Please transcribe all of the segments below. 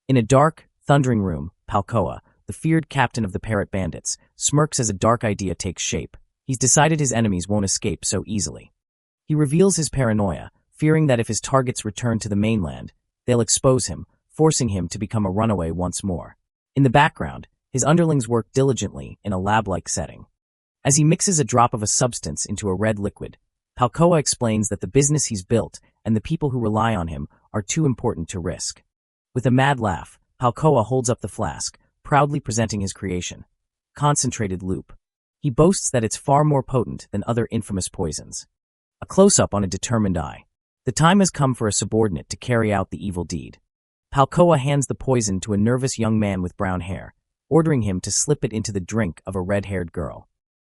In a dark, thundering room, Palkoa, the feared captain of the Parrot Bandits, smirks as a dark idea takes shape. He's decided his enemies won't escape so easily. He reveals his paranoia, fearing that if his targets return to the mainland, they'll expose him, forcing him to become a runaway once more. In the background, his underlings work diligently in a lab-like setting. As he mixes a drop of a substance into a red liquid, Palkoa explains that the business he's built and the people who rely on him are too important to risk. With a mad laugh, Palkoa holds up the flask, proudly presenting his creation. Concentrated loop. He boasts that it's far more potent than other infamous poisons. A close-up on a determined eye. The time has come for a subordinate to carry out the evil deed. Palkoa hands the poison to a nervous young man with brown hair, ordering him to slip it into the drink of a red-haired girl.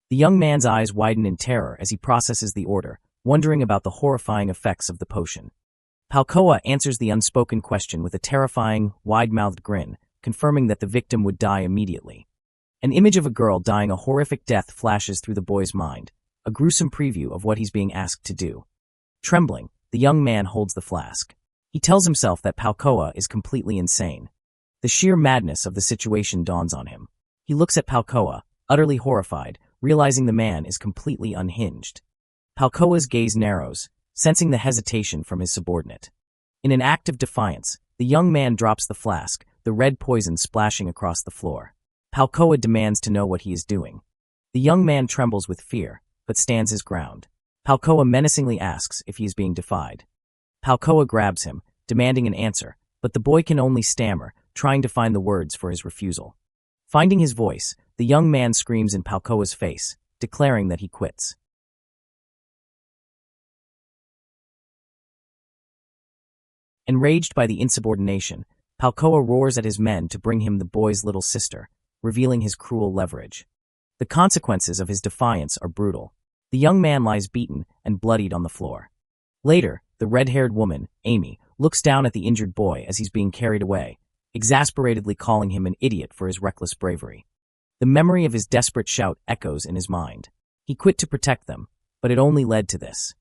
The young man's eyes widen in terror as he processes the order, wondering about the horrifying effects of the potion. Palkoa answers the unspoken question with a terrifying, wide-mouthed grin, confirming that the victim would die immediately. An image of a girl dying a horrific death flashes through the boy's mind, a gruesome preview of what he's being asked to do. Trembling, the young man holds the flask. He tells himself that Palkoa is completely insane. The sheer madness of the situation dawns on him. He looks at Palkoa, utterly horrified, realizing the man is completely unhinged. Palkoa's gaze narrows, sensing the hesitation from his subordinate. In an act of defiance, the young man drops the flask, the red poison splashing across the floor. Palkoa demands to know what he is doing. The young man trembles with fear, but stands his ground. Palkoa menacingly asks if he is being defied. Palkoa grabs him, demanding an answer, but the boy can only stammer, trying to find the words for his refusal. Finding his voice, the young man screams in Palkoa's face, declaring that he quits. Enraged by the insubordination, Palkoa roars at his men to bring him the boy's little sister, revealing his cruel leverage. The consequences of his defiance are brutal. The young man lies beaten and bloodied on the floor. Later, the red-haired woman, Amy, looks down at the injured boy as he's being carried away, exasperatedly calling him an idiot for his reckless bravery. The memory of his desperate shout echoes in his mind. He quit to protect them, but it only led to this.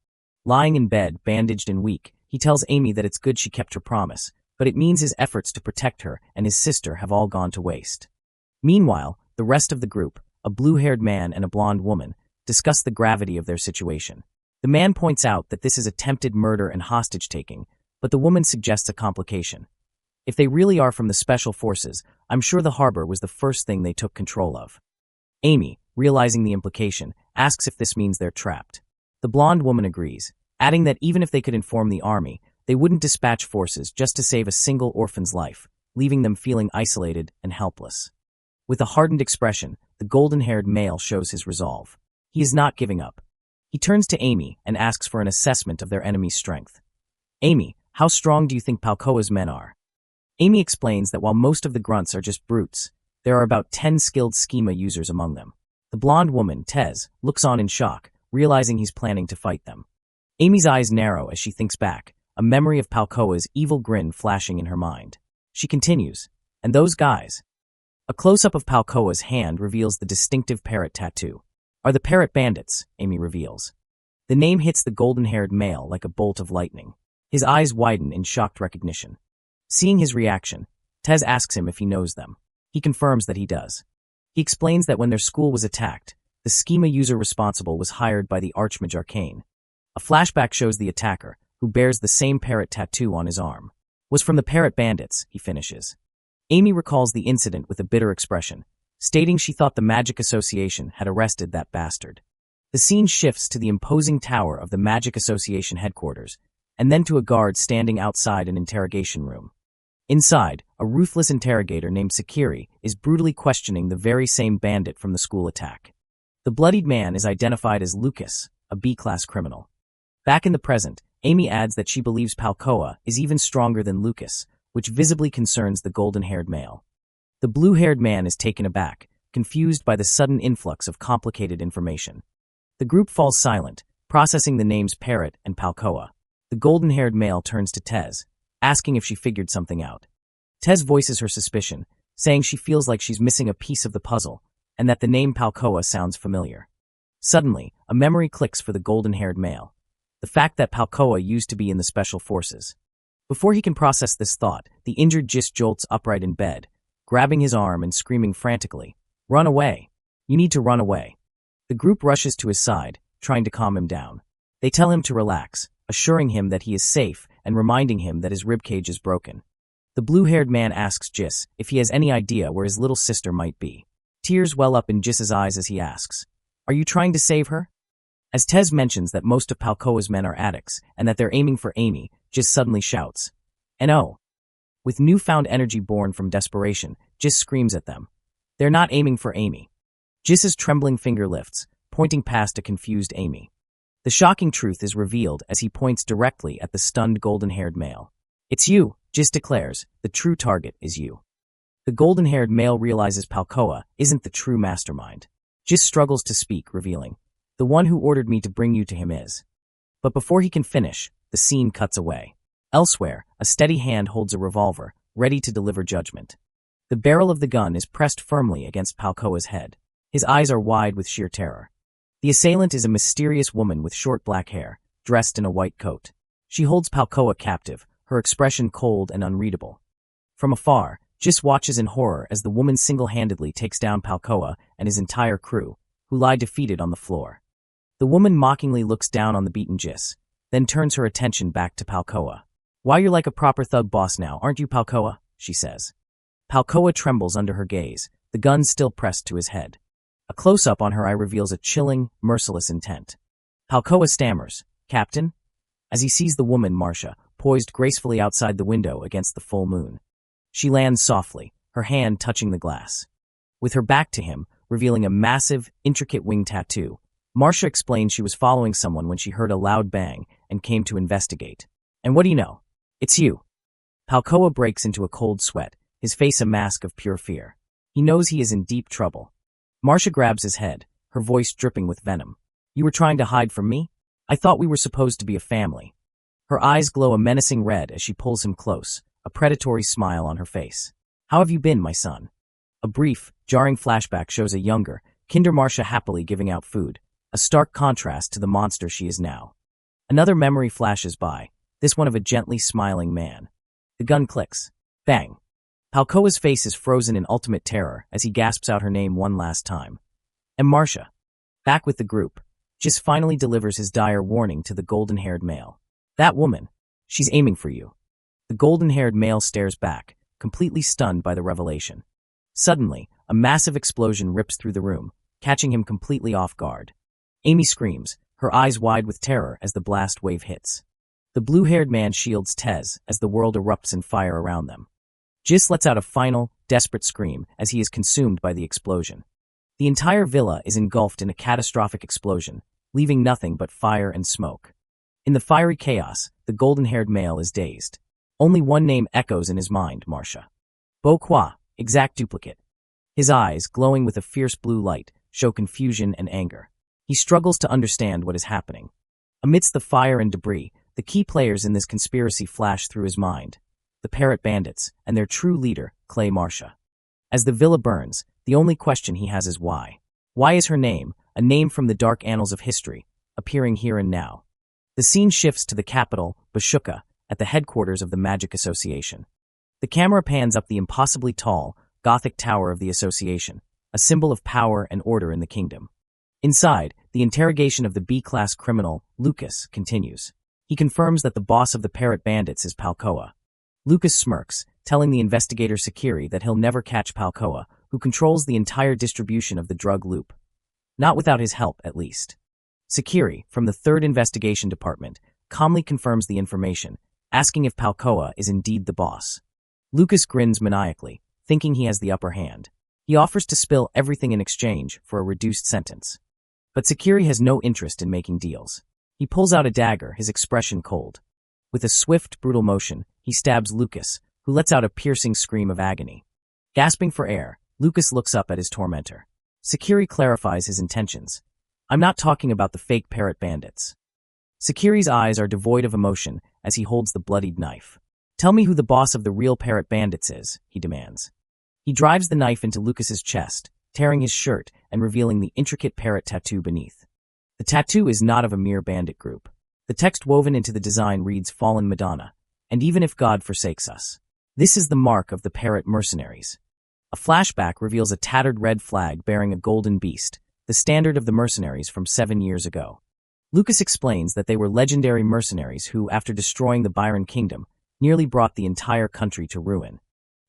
Lying in bed, bandaged and weak, he tells Amy that it's good she kept her promise, but it means his efforts to protect her and his sister have all gone to waste. Meanwhile, the rest of the group, a blue-haired man and a blonde woman, discuss the gravity of their situation. The man points out that this is attempted murder and hostage-taking, but the woman suggests a complication. If they really are from the Special Forces, I'm sure the harbor was the first thing they took control of. Amy, realizing the implication, asks if this means they're trapped. The blonde woman agrees, adding that even if they could inform the army, they wouldn't dispatch forces just to save a single orphan's life, leaving them feeling isolated and helpless. With a hardened expression, the golden-haired male shows his resolve. He is not giving up. He turns to Amy and asks for an assessment of their enemy's strength. Amy, how strong do you think Palkoa's men are? Amy explains that while most of the grunts are just brutes, there are about 10 skilled schema users among them. The blonde woman, Tez, looks on in shock, realizing he's planning to fight them. Amy's eyes narrow as she thinks back, a memory of Palkoa's evil grin flashing in her mind. She continues, and those guys? A close-up of Palkoa's hand reveals the distinctive parrot tattoo. Are the Parrot Bandits, Amy reveals. The name hits the golden-haired male like a bolt of lightning. His eyes widen in shocked recognition. Seeing his reaction, Tez asks him if he knows them. He confirms that he does. He explains that when their school was attacked, the schema user responsible was hired by the Archmage Arcane. A flashback shows the attacker, who bears the same parrot tattoo on his arm, was from the Parrot Bandits, he finishes. Amy recalls the incident with a bitter expression, stating she thought the Magic Association had arrested that bastard. The scene shifts to the imposing tower of the Magic Association headquarters, and then to a guard standing outside an interrogation room. Inside, a ruthless interrogator named Sakiri is brutally questioning the very same bandit from the school attack. The bloodied man is identified as Lucas, a B-class criminal. Back in the present, Amy adds that she believes Palkoa is even stronger than Lucas, which visibly concerns the golden-haired male. The blue-haired man is taken aback, confused by the sudden influx of complicated information. The group falls silent, processing the names Parrot and Palkoa. The golden-haired male turns to Tez, asking if she figured something out. Tez voices her suspicion, saying she feels like she's missing a piece of the puzzle, and that the name Palkoa sounds familiar. Suddenly, a memory clicks for the golden-haired male. The fact that Palkoa used to be in the Special Forces. Before he can process this thought, the injured Jis jolts upright in bed, grabbing his arm and screaming frantically, "Run away! You need to run away!" The group rushes to his side, trying to calm him down. They tell him to relax, assuring him that he is safe and reminding him that his ribcage is broken. The blue-haired man asks Jis if he has any idea where his little sister might be. Tears well up in Jis's eyes as he asks, "Are you trying to save her?" As Tez mentions that most of Palkoa's men are addicts and that they're aiming for Amy, Jis suddenly shouts, "No!" With newfound energy born from desperation, Jis screams at them, "They're not aiming for Amy." Jis's trembling finger lifts, pointing past a confused Amy. The shocking truth is revealed as he points directly at the stunned golden-haired male. "It's you," Jis declares, "the true target is you." The golden-haired male realizes Palkoa isn't the true mastermind. Jis struggles to speak, revealing, "The one who ordered me to bring you to him is." But before he can finish, the scene cuts away. Elsewhere, a steady hand holds a revolver, ready to deliver judgment. The barrel of the gun is pressed firmly against Palkoa's head. His eyes are wide with sheer terror. The assailant is a mysterious woman with short black hair, dressed in a white coat. She holds Palkoa captive, her expression cold and unreadable. From afar, Jis watches in horror as the woman single-handedly takes down Palkoa and his entire crew, who lie defeated on the floor. The woman mockingly looks down on the beaten Jis, then turns her attention back to Palkoa. "Why, you're like a proper thug boss now, aren't you, Palkoa?" she says. Palkoa trembles under her gaze, the gun still pressed to his head. A close-up on her eye reveals a chilling, merciless intent. Palkoa stammers, "Captain?" as he sees the woman, Marcia, poised gracefully outside the window against the full moon. She lands softly, her hand touching the glass. With her back to him, revealing a massive, intricate wing tattoo, Marcia explains she was following someone when she heard a loud bang and came to investigate. "And what do you know? It's you." Palkoa breaks into a cold sweat, his face a mask of pure fear. He knows he is in deep trouble. Marcia grabs his head, her voice dripping with venom. "You were trying to hide from me? I thought we were supposed to be a family." Her eyes glow a menacing red as she pulls him close, a predatory smile on her face. "How have you been, my son?" A brief, jarring flashback shows a younger, kinder Marcia happily giving out food, a stark contrast to the monster she is now. Another memory flashes by, this one of a gently smiling man. The gun clicks. Bang. Palkoa's face is frozen in ultimate terror as he gasps out her name one last time. And Marcia. Back with the group, Jis finally delivers his dire warning to the golden-haired male. "That woman. She's aiming for you." The golden-haired male stares back, completely stunned by the revelation. Suddenly, a massive explosion rips through the room, catching him completely off guard. Amy screams, her eyes wide with terror as the blast wave hits. The blue-haired man shields Tez as the world erupts in fire around them. Jis lets out a final, desperate scream as he is consumed by the explosion. The entire villa is engulfed in a catastrophic explosion, leaving nothing but fire and smoke. In the fiery chaos, the golden-haired male is dazed. Only one name echoes in his mind, Marcia. Bo Kwa, exact duplicate. His eyes, glowing with a fierce blue light, show confusion and anger. He struggles to understand what is happening. Amidst the fire and debris, the key players in this conspiracy flash through his mind. The Parrot Bandits, and their true leader, Clay Marcia. As the villa burns, the only question he has is why. Why is her name, a name from the dark annals of history, appearing here and now? The scene shifts to the capital, Bashuka, at the headquarters of the Magic Association. The camera pans up the impossibly tall, Gothic tower of the association, a symbol of power and order in the kingdom. Inside, the interrogation of the B-class criminal, Lucas, continues. He confirms that the boss of the Parrot Bandits is Palkoa. Lucas smirks, telling the investigator Sakiri that he'll never catch Palkoa, who controls the entire distribution of the drug loop. Not without his help, at least. Sakiri, from the 3rd Investigation Department, calmly confirms the information, asking if Palkoa is indeed the boss. Lucas grins maniacally, thinking he has the upper hand. He offers to spill everything in exchange for a reduced sentence. But Sakiri has no interest in making deals. He pulls out a dagger, his expression cold. With a swift, brutal motion, he stabs Lucas, who lets out a piercing scream of agony. Gasping for air, Lucas looks up at his tormentor. Sakiri clarifies his intentions. "I'm not talking about the fake Parrot Bandits." Sakiri's eyes are devoid of emotion as he holds the bloodied knife. "Tell me who the boss of the real Parrot Bandits is," he demands. He drives the knife into Lucas's chest, tearing his shirt and revealing the intricate parrot tattoo beneath. The tattoo is not of a mere bandit group. The text woven into the design reads Fallen Madonna, and even if God forsakes us. This is the mark of the parrot mercenaries. A flashback reveals a tattered red flag bearing a golden beast, the standard of the mercenaries from 7 years ago. Lucas explains that they were legendary mercenaries who, after destroying the Byron kingdom, nearly brought the entire country to ruin.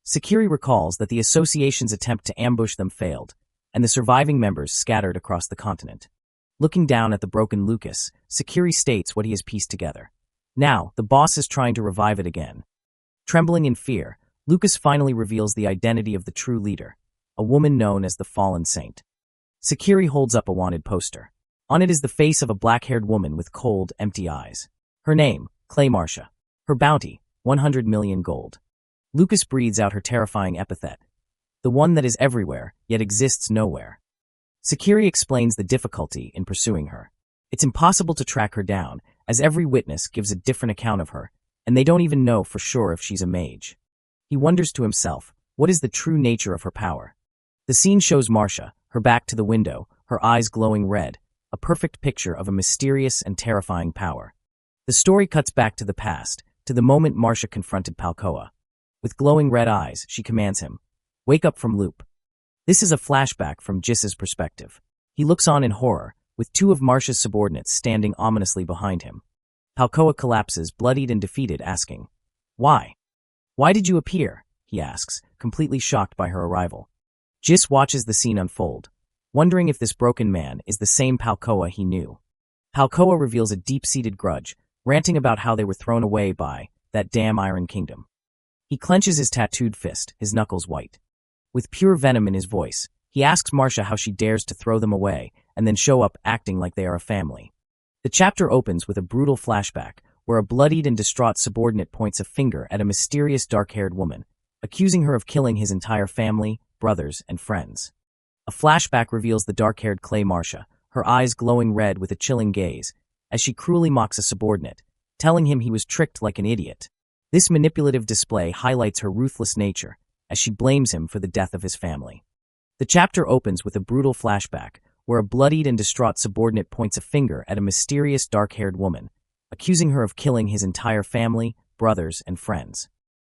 Sakiri recalls that the association's attempt to ambush them failed, and the surviving members scattered across the continent. Looking down at the broken Lucas, Sakiri states what he has pieced together. Now, the boss is trying to revive it again. Trembling in fear, Lucas finally reveals the identity of the true leader, a woman known as the Fallen Saint. Sakiri holds up a wanted poster. On it is the face of a black-haired woman with cold, empty eyes. Her name, Clay Marcia. Her bounty, 100 million gold. Lucas breathes out her terrifying epithet, the one that is everywhere, yet exists nowhere. Sakiri explains the difficulty in pursuing her. It's impossible to track her down, as every witness gives a different account of her, and they don't even know for sure if she's a mage. He wonders to himself, what is the true nature of her power? The scene shows Marcia, her back to the window, her eyes glowing red, a perfect picture of a mysterious and terrifying power. The story cuts back to the past, to the moment Marcia confronted Palkoa. With glowing red eyes, she commands him, "Wake up from loop." This is a flashback from Jis's perspective. He looks on in horror, with 2 of Marcia's subordinates standing ominously behind him. Palkoa collapses, bloodied and defeated, asking, "Why? Why did you appear?" he asks, completely shocked by her arrival. Jis watches the scene unfold, wondering if this broken man is the same Palkoa he knew. Palkoa reveals a deep-seated grudge, ranting about how they were thrown away by that damn Iron Kingdom. He clenches his tattooed fist, his knuckles white. With pure venom in his voice, he asks Marcia how she dares to throw them away and then show up acting like they are a family. The chapter opens with a brutal flashback where a bloodied and distraught subordinate points a finger at a mysterious dark-haired woman, accusing her of killing his entire family, brothers, and friends. A flashback reveals the dark-haired Clay Marcia, her eyes glowing red with a chilling gaze, as she cruelly mocks a subordinate, telling him he was tricked like an idiot. This manipulative display highlights her ruthless nature, as she blames him for the death of his family. The chapter opens with a brutal flashback, where a bloodied and distraught subordinate points a finger at a mysterious dark-haired woman, accusing her of killing his entire family, brothers, and friends.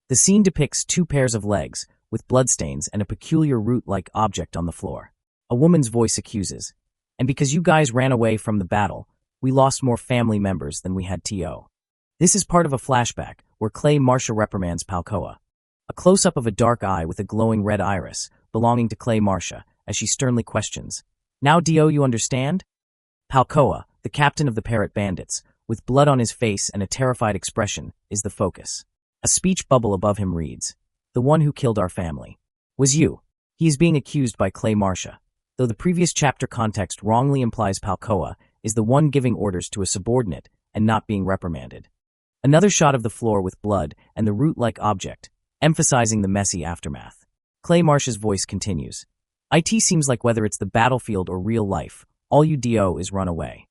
The scene depicts 2 pairs of legs, with bloodstains and a peculiar root-like object on the floor. A woman's voice accuses, "And because you guys ran away from the battle, we lost more family members than we had to." This is part of a flashback where Clay Marcia reprimands Palkoa. A close-up of a dark eye with a glowing red iris, belonging to Clay Marcia, as she sternly questions, "Now do you understand?" Palkoa, the captain of the Parrot Bandits, with blood on his face and a terrified expression, is the focus. A speech bubble above him reads, "The one who killed our family was you." He is being accused by Clay Marcia, though the previous chapter context wrongly implies Palkoa is the one giving orders to a subordinate and not being reprimanded. Another shot of the floor with blood and the root-like object, emphasizing the messy aftermath. Clay Marcia's voice continues, "It seems like whether it's the battlefield or real life, all you do is run away."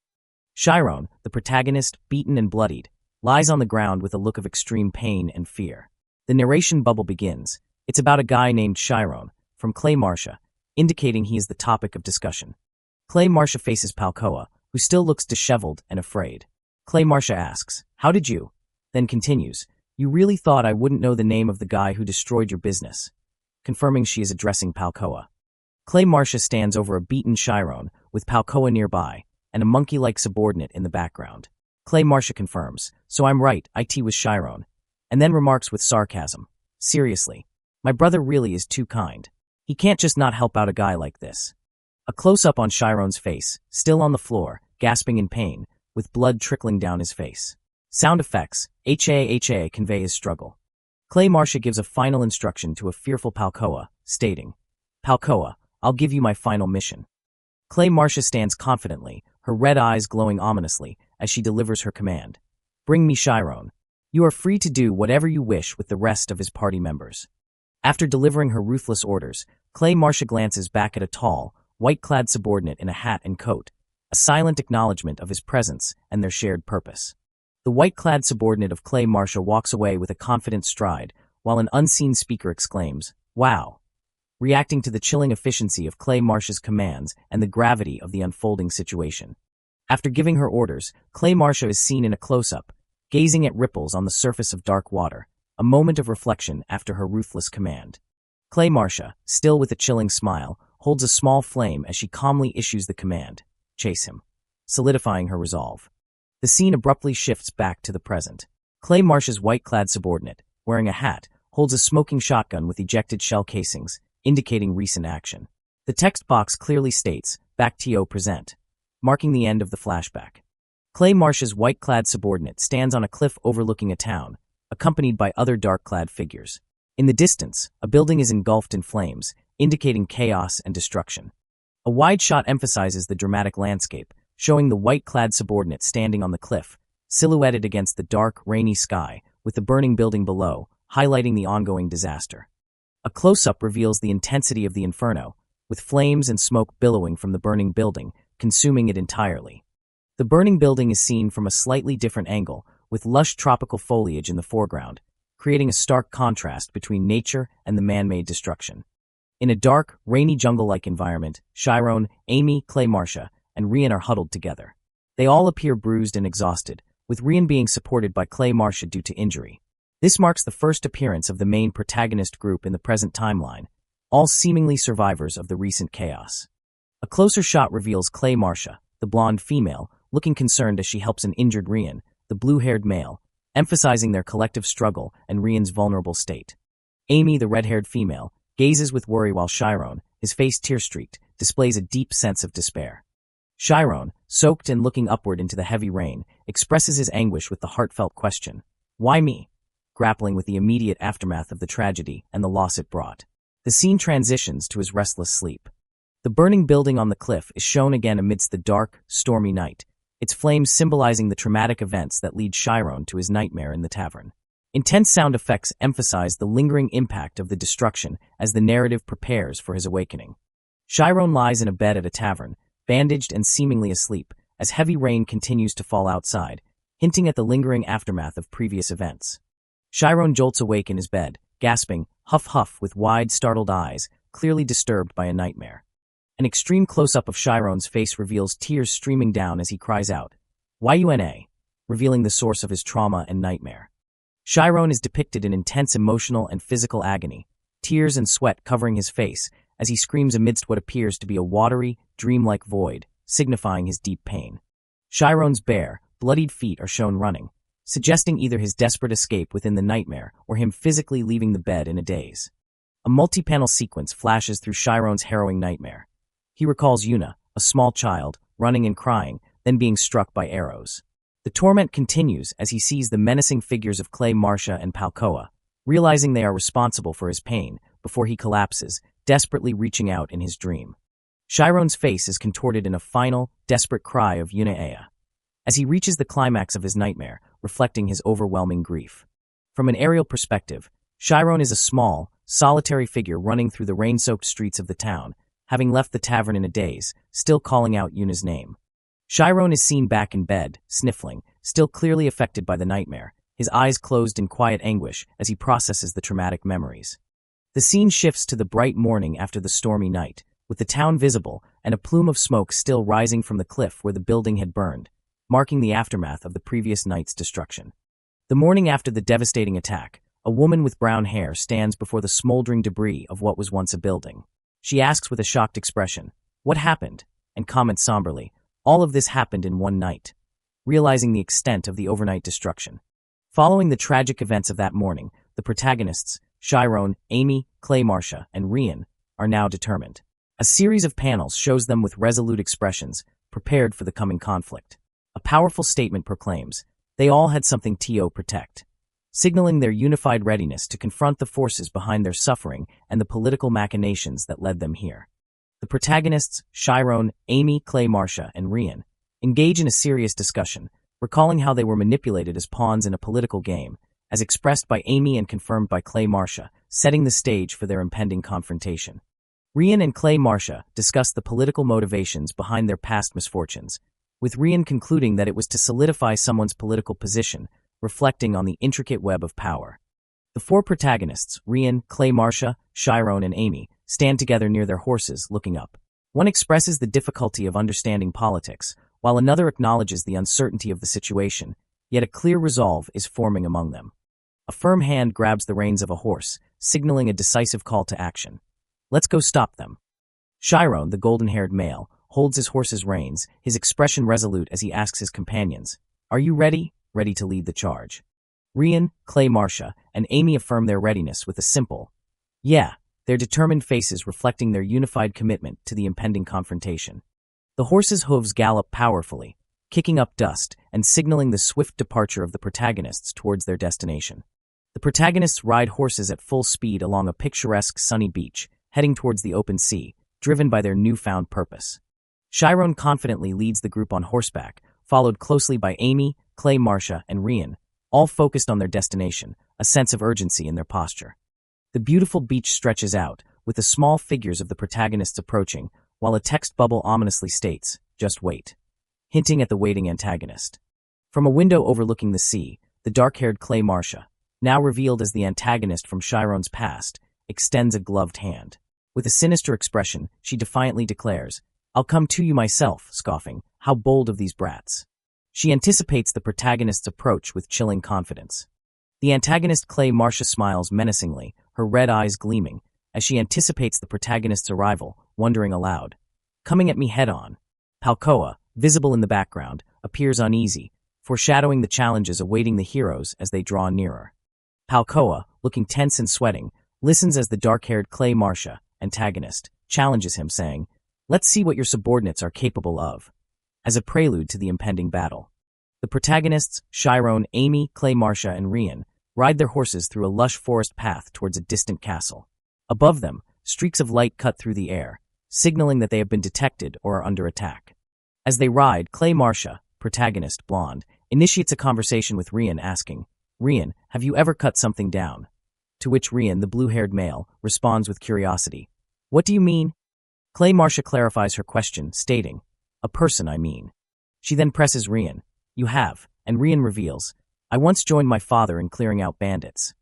Chiron, the protagonist, beaten and bloodied, lies on the ground with a look of extreme pain and fear. The narration bubble begins. It's about a guy named Chiron, from Clay Marcia, indicating he is the topic of discussion. Clay Marcia faces Palkoa, who still looks disheveled and afraid. Clay Marcia asks, "How did you?" Then continues, "You really thought I wouldn't know the name of the guy who destroyed your business?" Confirming she is addressing Palkoa. Clay Marcia stands over a beaten Chiron, with Palkoa nearby, and a monkey-like subordinate in the background. Clay Marcia confirms, "So I'm right, it was Chiron," and then remarks with sarcasm, "Seriously, my brother really is too kind. He can't just not help out a guy like this." A close-up on Chiron's face, still on the floor, gasping in pain, with blood trickling down his face. Sound effects, HA convey his struggle. Clay Marcia gives a final instruction to a fearful Palkoa, stating, "Palkoa, I'll give you my final mission." Clay Marcia stands confidently, her red eyes glowing ominously, as she delivers her command. "Bring me Chiron. You are free to do whatever you wish with the rest of his party members." After delivering her ruthless orders, Clay Marcia glances back at a tall, white-clad subordinate in a hat and coat, a silent acknowledgement of his presence and their shared purpose. The white-clad subordinate of Clay Marcia walks away with a confident stride, while an unseen speaker exclaims, "Wow," reacting to the chilling efficiency of Clay Marcia's commands and the gravity of the unfolding situation. After giving her orders, Clay Marcia is seen in a close-up, gazing at ripples on the surface of dark water, a moment of reflection after her ruthless command. Clay Marcia, still with a chilling smile, holds a small flame as she calmly issues the command, chase him, solidifying her resolve. The scene abruptly shifts back to the present. Clay Marcia's white-clad subordinate, wearing a hat, holds a smoking shotgun with ejected shell casings, indicating recent action. The text box clearly states, "Back to present," marking the end of the flashback. Clay Marcia's white-clad subordinate stands on a cliff overlooking a town, accompanied by other dark-clad figures. In the distance, a building is engulfed in flames, indicating chaos and destruction. A wide shot emphasizes the dramatic landscape, showing the white-clad subordinate standing on the cliff, silhouetted against the dark, rainy sky, with the burning building below, highlighting the ongoing disaster. A close-up reveals the intensity of the inferno, with flames and smoke billowing from the burning building, consuming it entirely. The burning building is seen from a slightly different angle, with lush tropical foliage in the foreground, creating a stark contrast between nature and the man-made destruction. In a dark, rainy jungle-like environment, Chiron, Amy, Clay Marcia, and Rian are huddled together. They all appear bruised and exhausted, with Rian being supported by Clay Marcia due to injury. This marks the first appearance of the main protagonist group in the present timeline, all seemingly survivors of the recent chaos. A closer shot reveals Clay Marcia, the blonde female, looking concerned as she helps an injured Rian, the blue-haired male, emphasizing their collective struggle and Rian's vulnerable state. Amy, the red-haired female, gazes with worry while Chiron, his face tear-streaked, displays a deep sense of despair. Chiron, soaked and looking upward into the heavy rain, expresses his anguish with the heartfelt question, "Why me?" grappling with the immediate aftermath of the tragedy and the loss it brought. The scene transitions to his restless sleep. The burning building on the cliff is shown again amidst the dark, stormy night, its flames symbolizing the traumatic events that lead Chiron to his nightmare in the tavern. Intense sound effects emphasize the lingering impact of the destruction as the narrative prepares for his awakening. Chiron lies in a bed at a tavern, bandaged and seemingly asleep, as heavy rain continues to fall outside, hinting at the lingering aftermath of previous events. Chiron jolts awake in his bed, gasping, huff with wide, startled eyes, clearly disturbed by a nightmare. An extreme close-up of Chiron's face reveals tears streaming down as he cries out, "Yuna," revealing the source of his trauma and nightmare. Chiron is depicted in intense emotional and physical agony, tears and sweat covering his face as he screams amidst what appears to be a watery, dreamlike void, signifying his deep pain. Chiron's bare, bloodied feet are shown running, suggesting either his desperate escape within the nightmare or him physically leaving the bed in a daze. A multi-panel sequence flashes through Chiron's harrowing nightmare. He recalls Yuna, a small child, running and crying, then being struck by arrows. The torment continues as he sees the menacing figures of Clay Marcia and Palcoa, realizing they are responsible for his pain, before he collapses, desperately reaching out in his dream. Chiron's face is contorted in a final, desperate cry of Yuna as he reaches the climax of his nightmare, reflecting his overwhelming grief. From an aerial perspective, Chiron is a small, solitary figure running through the rain-soaked streets of the town, having left the tavern in a daze, still calling out Yuna's name. Chiron is seen back in bed, sniffling, still clearly affected by the nightmare, his eyes closed in quiet anguish as he processes the traumatic memories. The scene shifts to the bright morning after the stormy night, with the town visible and a plume of smoke still rising from the cliff where the building had burned, marking the aftermath of the previous night's destruction. The morning after the devastating attack, a woman with brown hair stands before the smoldering debris of what was once a building. She asks with a shocked expression, "What happened?" and comments somberly, "All of this happened in one night," realizing the extent of the overnight destruction. Following the tragic events of that morning, the protagonists, Chiron, Amy, Clay Marcia, and Rian, are now determined. A series of panels shows them with resolute expressions, prepared for the coming conflict. A powerful statement proclaims, they all had something to protect, signaling their unified readiness to confront the forces behind their suffering and the political machinations that led them here. The protagonists, Chiron, Amy, Clay Marcia, and Rian, engage in a serious discussion, recalling how they were manipulated as pawns in a political game, as expressed by Amy and confirmed by Clay Marcia, setting the stage for their impending confrontation. Rian and Clay Marcia discuss the political motivations behind their past misfortunes, with Rian concluding that it was to solidify someone's political position, reflecting on the intricate web of power. The four protagonists, Rian, Clay Marcia, Chiron, and Amy, stand together near their horses, looking up. One expresses the difficulty of understanding politics, while another acknowledges the uncertainty of the situation, yet a clear resolve is forming among them. A firm hand grabs the reins of a horse, signaling a decisive call to action. Let's go stop them. Chiron, the golden-haired male, holds his horse's reins, his expression resolute as he asks his companions, "Are you ready?" Ready to lead the charge. Rian, Clay Marcia, and Amy affirm their readiness with a simple, "Yeah," their determined faces reflecting their unified commitment to the impending confrontation. The horses' hooves gallop powerfully, kicking up dust and signaling the swift departure of the protagonists towards their destination. The protagonists ride horses at full speed along a picturesque sunny beach, heading towards the open sea, driven by their newfound purpose. Chiron confidently leads the group on horseback, followed closely by Amy, Clay Marcia, and Rian, all focused on their destination, a sense of urgency in their posture. The beautiful beach stretches out, with the small figures of the protagonists approaching, while a text bubble ominously states, "Just wait," hinting at the waiting antagonist. From a window overlooking the sea, the dark-haired Clay Marcia, now revealed as the antagonist from Chiron's past, extends a gloved hand. With a sinister expression, she defiantly declares, "I'll come to you myself," scoffing, "How bold of these brats." She anticipates the protagonist's approach with chilling confidence. The antagonist Clay Marcia smiles menacingly, her red eyes gleaming, as she anticipates the protagonist's arrival, wondering aloud, "Coming at me head-on." Palcoa, visible in the background, appears uneasy, foreshadowing the challenges awaiting the heroes as they draw nearer. Palcoa, looking tense and sweating, listens as the dark-haired Clay Marcia, antagonist, challenges him, saying, "Let's see what your subordinates are capable of," as a prelude to the impending battle. The protagonists, Chiron, Amy, Clay Marcia, and Rian, ride their horses through a lush forest path towards a distant castle. Above them, streaks of light cut through the air, signaling that they have been detected or are under attack. As they ride, Clay Marcia, protagonist, blonde, initiates a conversation with Rian asking, "Rian, have you ever cut something down?" To which Rian, the blue-haired male, responds with curiosity, "What do you mean?" Clay Marcia clarifies her question, stating, "A person, I mean." She then presses Rian, "You have," and Rian reveals, "I once joined my father in clearing out bandits,"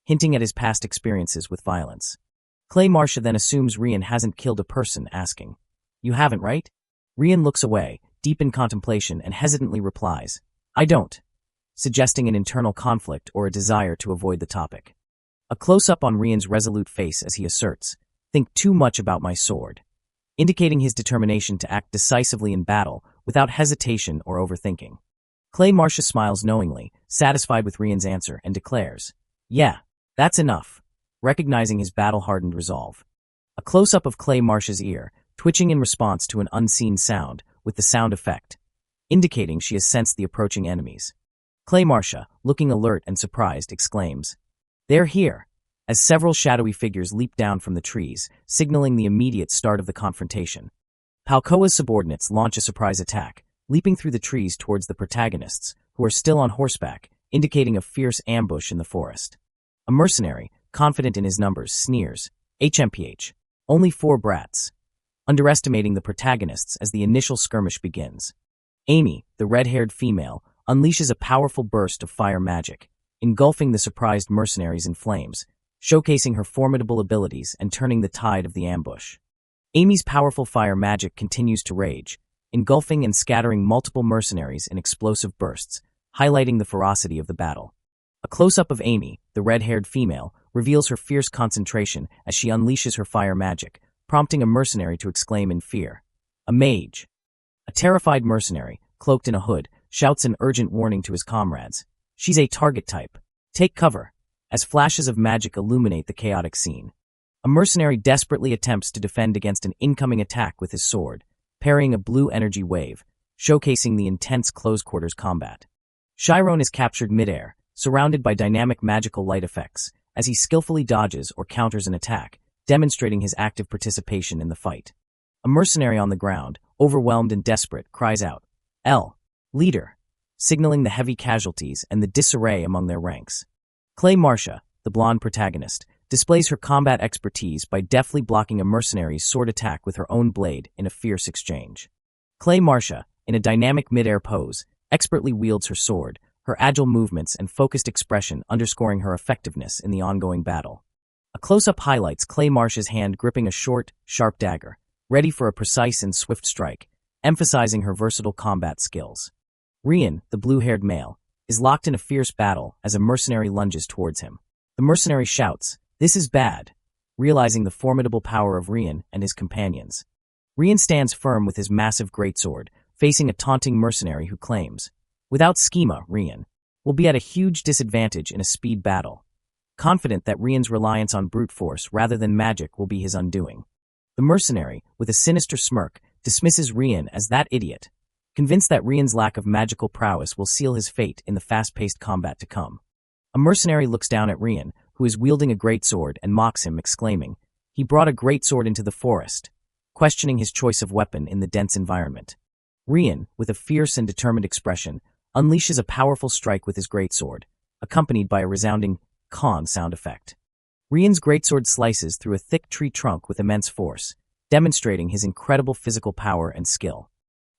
hinting at his past experiences with violence. Clay Marcia then assumes Rian hasn't killed a person, asking, "You haven't, right?" Rian looks away, deep in contemplation, and hesitantly replies, "I don't," suggesting an internal conflict or a desire to avoid the topic. A close-up on Rian's resolute face as he asserts, "Think too much about my sword," indicating his determination to act decisively in battle without hesitation or overthinking. Clay Marcia smiles knowingly, satisfied with Rian's answer, and declares, "Yeah, that's enough," recognizing his battle-hardened resolve. A close-up of Clay Marcia's ear, twitching in response to an unseen sound, with the sound effect, indicating she has sensed the approaching enemies. Clay Marcia, looking alert and surprised, exclaims, "They're here," as several shadowy figures leap down from the trees, signaling the immediate start of the confrontation. Palcoa's subordinates launch a surprise attack, leaping through the trees towards the protagonists, who are still on horseback, indicating a fierce ambush in the forest. A mercenary, confident in his numbers, sneers, "HMPH, only 4 brats," underestimating the protagonists as the initial skirmish begins. Amy, the red-haired female, unleashes a powerful burst of fire magic, engulfing the surprised mercenaries in flames, showcasing her formidable abilities and turning the tide of the ambush. Amy's powerful fire magic continues to rage, engulfing and scattering multiple mercenaries in explosive bursts, highlighting the ferocity of the battle. A close-up of Amy, the red-haired female, reveals her fierce concentration as she unleashes her fire magic, prompting a mercenary to exclaim in fear, "A mage!" A terrified mercenary, cloaked in a hood, shouts an urgent warning to his comrades. "She's a target type. Take cover," as flashes of magic illuminate the chaotic scene. A mercenary desperately attempts to defend against an incoming attack with his sword, parrying a blue energy wave, showcasing the intense close-quarters combat. Chiron is captured midair, surrounded by dynamic magical light effects, as he skillfully dodges or counters an attack, demonstrating his active participation in the fight. A mercenary on the ground, overwhelmed and desperate, cries out, Leader," signaling the heavy casualties and the disarray among their ranks. Clay Marcia, the blonde protagonist, displays her combat expertise by deftly blocking a mercenary's sword attack with her own blade in a fierce exchange. Clay Marcia, in a dynamic mid-air pose, expertly wields her sword, her agile movements and focused expression underscoring her effectiveness in the ongoing battle. A close-up highlights Clay Marcia's hand gripping a short, sharp dagger, ready for a precise and swift strike, emphasizing her versatile combat skills. Rian, the blue-haired male, is locked in a fierce battle as a mercenary lunges towards him. The mercenary shouts, "This is bad," realizing the formidable power of Rian and his companions. Rian stands firm with his massive greatsword, facing a taunting mercenary who claims, "Without schema, Rian will be at a huge disadvantage in a speed battle," confident that Rian's reliance on brute force rather than magic will be his undoing. The mercenary, with a sinister smirk, dismisses Rian as that idiot, convinced that Rian's lack of magical prowess will seal his fate in the fast-paced combat to come. A mercenary looks down at Rian, who is wielding a greatsword, and mocks him, exclaiming, "He brought a greatsword into the forest," questioning his choice of weapon in the dense environment. Rian, with a fierce and determined expression, unleashes a powerful strike with his greatsword, accompanied by a resounding "con" sound effect. Rian's greatsword slices through a thick tree trunk with immense force, demonstrating his incredible physical power and skill.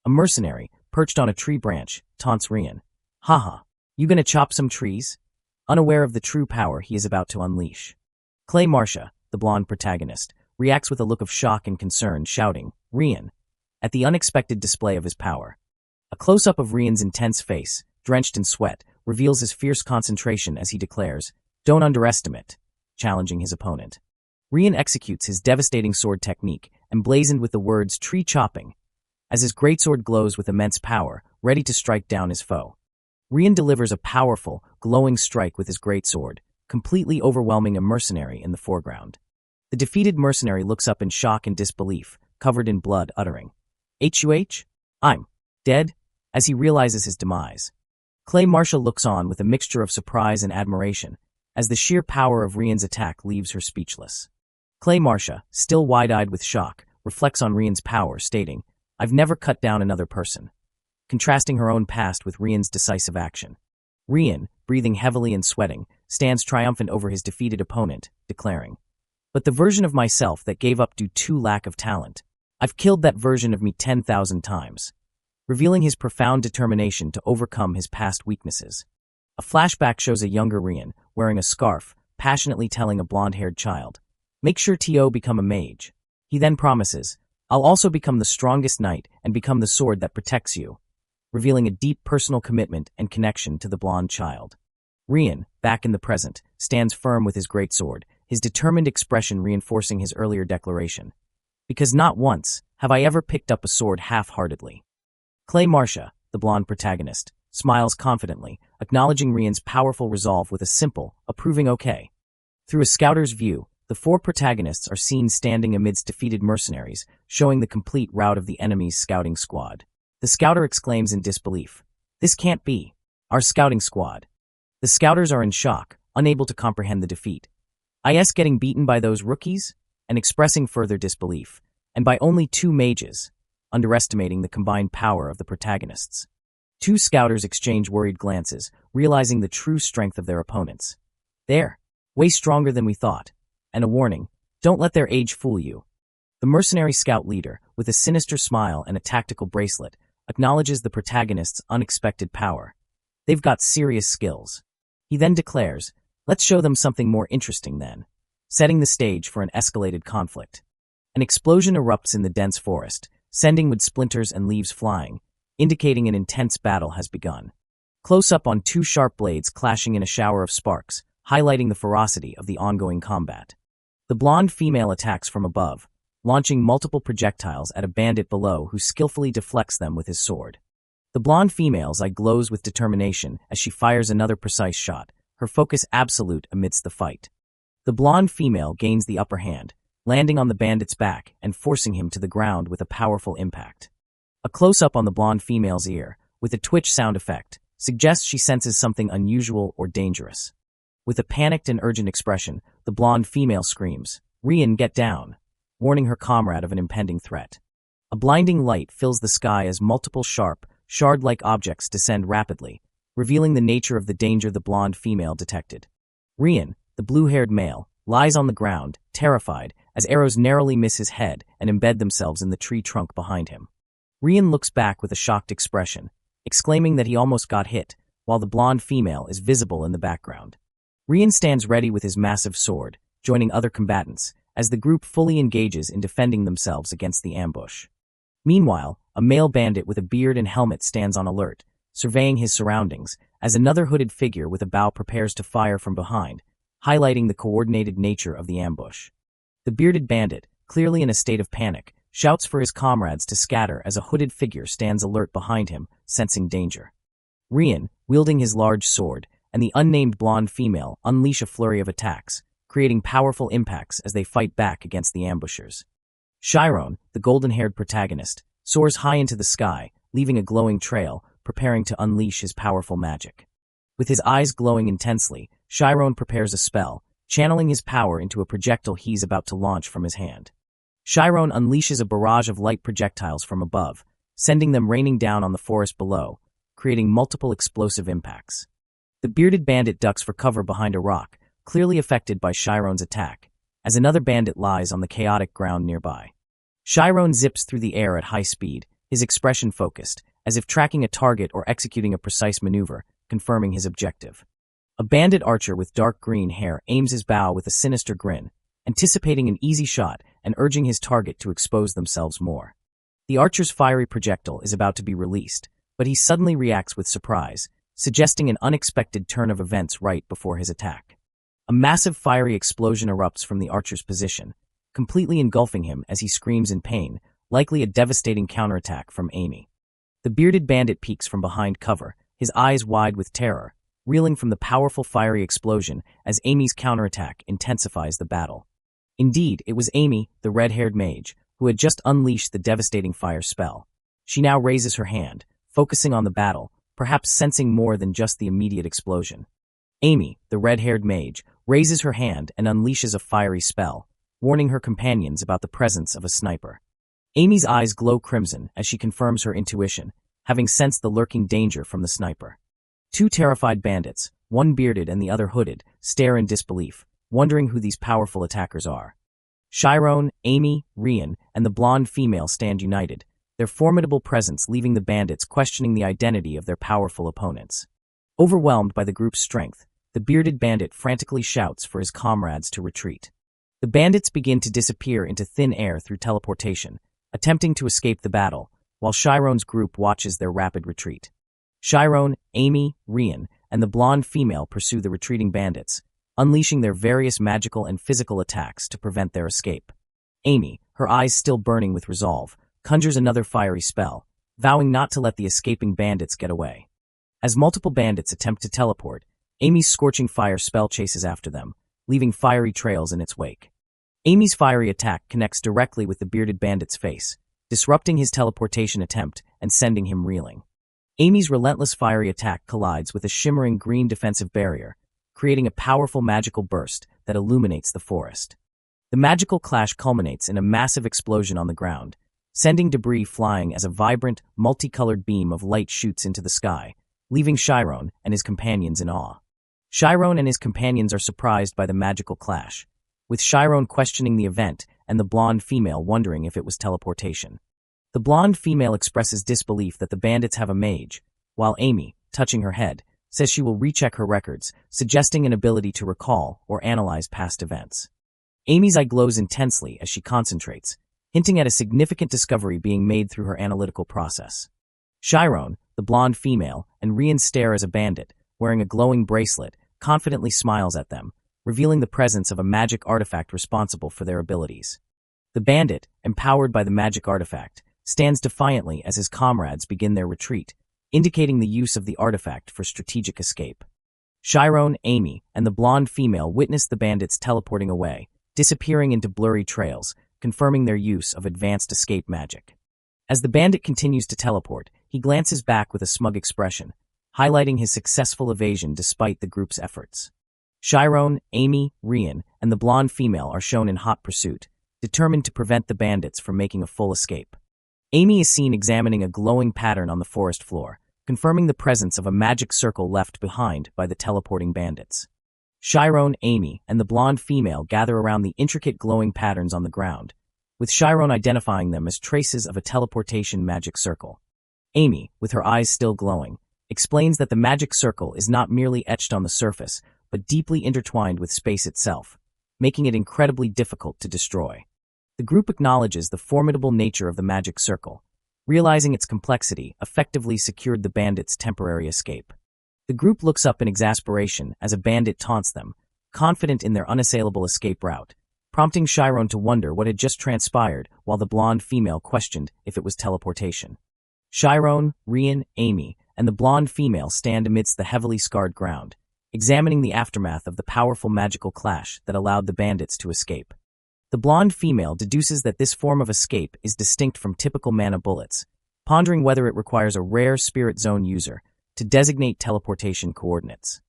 A mercenary, perched on a tree branch, taunts Rian. "Haha, you gonna chop some trees?" unaware of the true power he is about to unleash. Clay Marcia, the blonde protagonist, reacts with a look of shock and concern, shouting, "Rian," at the unexpected display of his power. A close-up of Rian's intense face, drenched in sweat, reveals his fierce concentration as he declares, "Don't underestimate," challenging his opponent. Rian executes his devastating sword technique, emblazoned with the words "tree chopping," as his greatsword glows with immense power, ready to strike down his foe. Rian delivers a powerful, glowing strike with his greatsword, completely overwhelming a mercenary in the foreground. The defeated mercenary looks up in shock and disbelief, covered in blood, uttering, "Huh? I'm dead?" as he realizes his demise. Clay Marcia looks on with a mixture of surprise and admiration, as the sheer power of Rian's attack leaves her speechless. Clay Marcia, still wide-eyed with shock, reflects on Rian's power, stating, "I've never cut down another person," contrasting her own past with Rian's decisive action. Rian, breathing heavily and sweating, stands triumphant over his defeated opponent, declaring, "But the version of myself that gave up due to lack of talent, I've killed that version of me 10,000 times," revealing his profound determination to overcome his past weaknesses. A flashback shows a younger Rian, wearing a scarf, passionately telling a blonde-haired child, "Make sure to become a mage." He then promises, "I'll also become the strongest knight and become the sword that protects you," revealing a deep personal commitment and connection to the blonde child. Rian, back in the present, stands firm with his greatsword, his determined expression reinforcing his earlier declaration. "Because not once have I ever picked up a sword half-heartedly." Clay Marcia, the blonde protagonist, smiles confidently, acknowledging Rian's powerful resolve with a simple, approving "okay." Through a scouter's view, the four protagonists are seen standing amidst defeated mercenaries, showing the complete rout of the enemy's scouting squad. The scouter exclaims in disbelief, "This can't be our scouting squad." The scouters are in shock, unable to comprehend the defeat. Is getting beaten by those rookies? And expressing further disbelief, and by only 2 mages, underestimating the combined power of the protagonists. 2 scouters exchange worried glances, realizing the true strength of their opponents. "They're way stronger than we thought," and a warning, "Don't let their age fool you." The mercenary scout leader, with a sinister smile and a tactical bracelet, acknowledges the protagonist's unexpected power. "They've got serious skills." He then declares, "Let's show them something more interesting then," setting the stage for an escalated conflict. An explosion erupts in the dense forest, sending wood splinters and leaves flying, indicating an intense battle has begun. Close up on 2 sharp blades clashing in a shower of sparks, highlighting the ferocity of the ongoing combat. The blonde female attacks from above, launching multiple projectiles at a bandit below who skillfully deflects them with his sword. The blonde female's eye glows with determination as she fires another precise shot, her focus absolute amidst the fight. The blonde female gains the upper hand, landing on the bandit's back and forcing him to the ground with a powerful impact. A close-up on the blonde female's ear, with a twitch sound effect, suggests she senses something unusual or dangerous. With a panicked and urgent expression, the blonde female screams, "Rian, get down," warning her comrade of an impending threat. A blinding light fills the sky as multiple sharp, shard-like objects descend rapidly, revealing the nature of the danger the blonde female detected. Rian, the blue-haired male, lies on the ground, terrified, as arrows narrowly miss his head and embed themselves in the tree trunk behind him. Rian looks back with a shocked expression, exclaiming that he almost got hit, while the blonde female is visible in the background. Rian stands ready with his massive sword, joining other combatants, as the group fully engages in defending themselves against the ambush. Meanwhile, a male bandit with a beard and helmet stands on alert, surveying his surroundings, as another hooded figure with a bow prepares to fire from behind, highlighting the coordinated nature of the ambush. The bearded bandit, clearly in a state of panic, shouts for his comrades to scatter as a hooded figure stands alert behind him, sensing danger. Rian, wielding his large sword, and the unnamed blonde female unleash a flurry of attacks, creating powerful impacts as they fight back against the ambushers. Chiron, the golden-haired protagonist, soars high into the sky, leaving a glowing trail, preparing to unleash his powerful magic. With his eyes glowing intensely, Chiron prepares a spell, channeling his power into a projectile he's about to launch from his hand. Chiron unleashes a barrage of light projectiles from above, sending them raining down on the forest below, creating multiple explosive impacts. The bearded bandit ducks for cover behind a rock, clearly affected by Chiron's attack, as another bandit lies on the chaotic ground nearby. Chiron zips through the air at high speed, his expression focused, as if tracking a target or executing a precise maneuver, confirming his objective. A bandit archer with dark green hair aims his bow with a sinister grin, anticipating an easy shot and urging his target to expose themselves more. The archer's fiery projectile is about to be released, but he suddenly reacts with surprise, suggesting an unexpected turn of events right before his attack. A massive fiery explosion erupts from the archer's position, completely engulfing him as he screams in pain, likely a devastating counterattack from Amy. The bearded bandit peeks from behind cover, his eyes wide with terror, reeling from the powerful fiery explosion as Amy's counterattack intensifies the battle. Indeed, it was Amy, the red-haired mage, who had just unleashed the devastating fire spell. She now raises her hand, focusing on the battle, perhaps sensing more than just the immediate explosion. Amy, the red-haired mage, raises her hand and unleashes a fiery spell, warning her companions about the presence of a sniper. Amy's eyes glow crimson as she confirms her intuition, having sensed the lurking danger from the sniper. Two terrified bandits, one bearded and the other hooded, stare in disbelief, wondering who these powerful attackers are. Chiron, Amy, Rian, and the blonde female stand united, their formidable presence leaving the bandits questioning the identity of their powerful opponents. Overwhelmed by the group's strength, the bearded bandit frantically shouts for his comrades to retreat. The bandits begin to disappear into thin air through teleportation, attempting to escape the battle, while Chiron's group watches their rapid retreat. Chiron, Amy, Rian, and the blonde female pursue the retreating bandits, unleashing their various magical and physical attacks to prevent their escape. Amy, her eyes still burning with resolve, conjures another fiery spell, vowing not to let the escaping bandits get away. As multiple bandits attempt to teleport, Amy's scorching fire spell chases after them, leaving fiery trails in its wake. Amy's fiery attack connects directly with the bearded bandit's face, disrupting his teleportation attempt and sending him reeling. Amy's relentless fiery attack collides with a shimmering green defensive barrier, creating a powerful magical burst that illuminates the forest. The magical clash culminates in a massive explosion on the ground, sending debris flying as a vibrant, multicolored beam of light shoots into the sky, leaving Chiron and his companions in awe. Chiron and his companions are surprised by the magical clash, with Chiron questioning the event and the blonde female wondering if it was teleportation. The blonde female expresses disbelief that the bandits have a mage, while Amy, touching her head, says she will recheck her records, suggesting an ability to recall or analyze past events. Amy's eye glows intensely as she concentrates, hinting at a significant discovery being made through her analytical process. Chiron, the blonde female, and Rian stare as a bandit, wearing a glowing bracelet, confidently smiles at them, revealing the presence of a magic artifact responsible for their abilities. The bandit, empowered by the magic artifact, stands defiantly as his comrades begin their retreat, indicating the use of the artifact for strategic escape. Chiron, Amy, and the blonde female witness the bandits teleporting away, disappearing into blurry trails, confirming their use of advanced escape magic. As the bandit continues to teleport, he glances back with a smug expression, highlighting his successful evasion despite the group's efforts. Chiron, Amy, Rian, and the blonde female are shown in hot pursuit, determined to prevent the bandits from making a full escape. Amy is seen examining a glowing pattern on the forest floor, confirming the presence of a magic circle left behind by the teleporting bandits. Chiron, Amy, and the blonde female gather around the intricate glowing patterns on the ground, with Chiron identifying them as traces of a teleportation magic circle. Amy, with her eyes still glowing, explains that the magic circle is not merely etched on the surface, but deeply intertwined with space itself, making it incredibly difficult to destroy. The group acknowledges the formidable nature of the magic circle, realizing its complexity, effectively secured the bandits' temporary escape. The group looks up in exasperation as a bandit taunts them, confident in their unassailable escape route, prompting Chiron to wonder what had just transpired while the blonde female questioned if it was teleportation. Chiron, Rian, Amy, and the blonde female stand amidst the heavily scarred ground, examining the aftermath of the powerful magical clash that allowed the bandits to escape. The blonde female deduces that this form of escape is distinct from typical mana bullets, pondering whether it requires a rare spirit zone user to designate teleportation coordinates.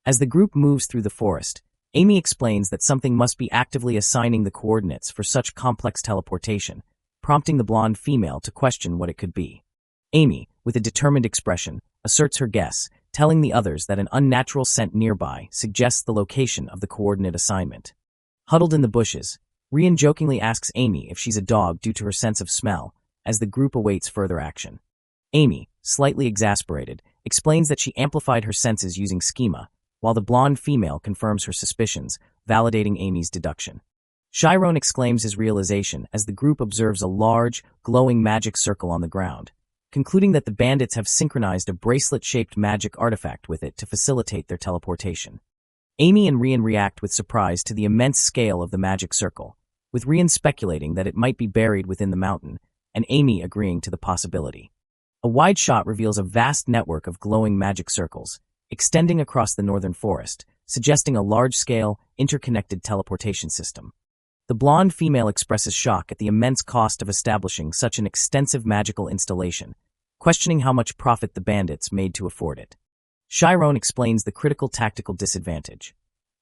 As the group moves through the forest, Amy explains that something must be actively assigning the coordinates for such complex teleportation, prompting the blonde female to question what it could be. Amy, with a determined expression, asserts her guess, telling the others that an unnatural scent nearby suggests the location of the coordinate assignment. Huddled in the bushes, Rian jokingly asks Amy if she's a dog due to her sense of smell, as the group awaits further action. Amy, slightly exasperated, explains that she amplified her senses using schema, while the blonde female confirms her suspicions, validating Amy's deduction. Chiron exclaims his realization as the group observes a large, glowing magic circle on the ground, concluding that the bandits have synchronized a bracelet-shaped magic artifact with it to facilitate their teleportation. Amy and Rian react with surprise to the immense scale of the magic circle, with Rian speculating that it might be buried within the mountain, and Amy agreeing to the possibility. A wide shot reveals a vast network of glowing magic circles, extending across the northern forest, suggesting a large-scale, interconnected teleportation system. The blonde female expresses shock at the immense cost of establishing such an extensive magical installation, questioning how much profit the bandits made to afford it. Chiron explains the critical tactical disadvantage.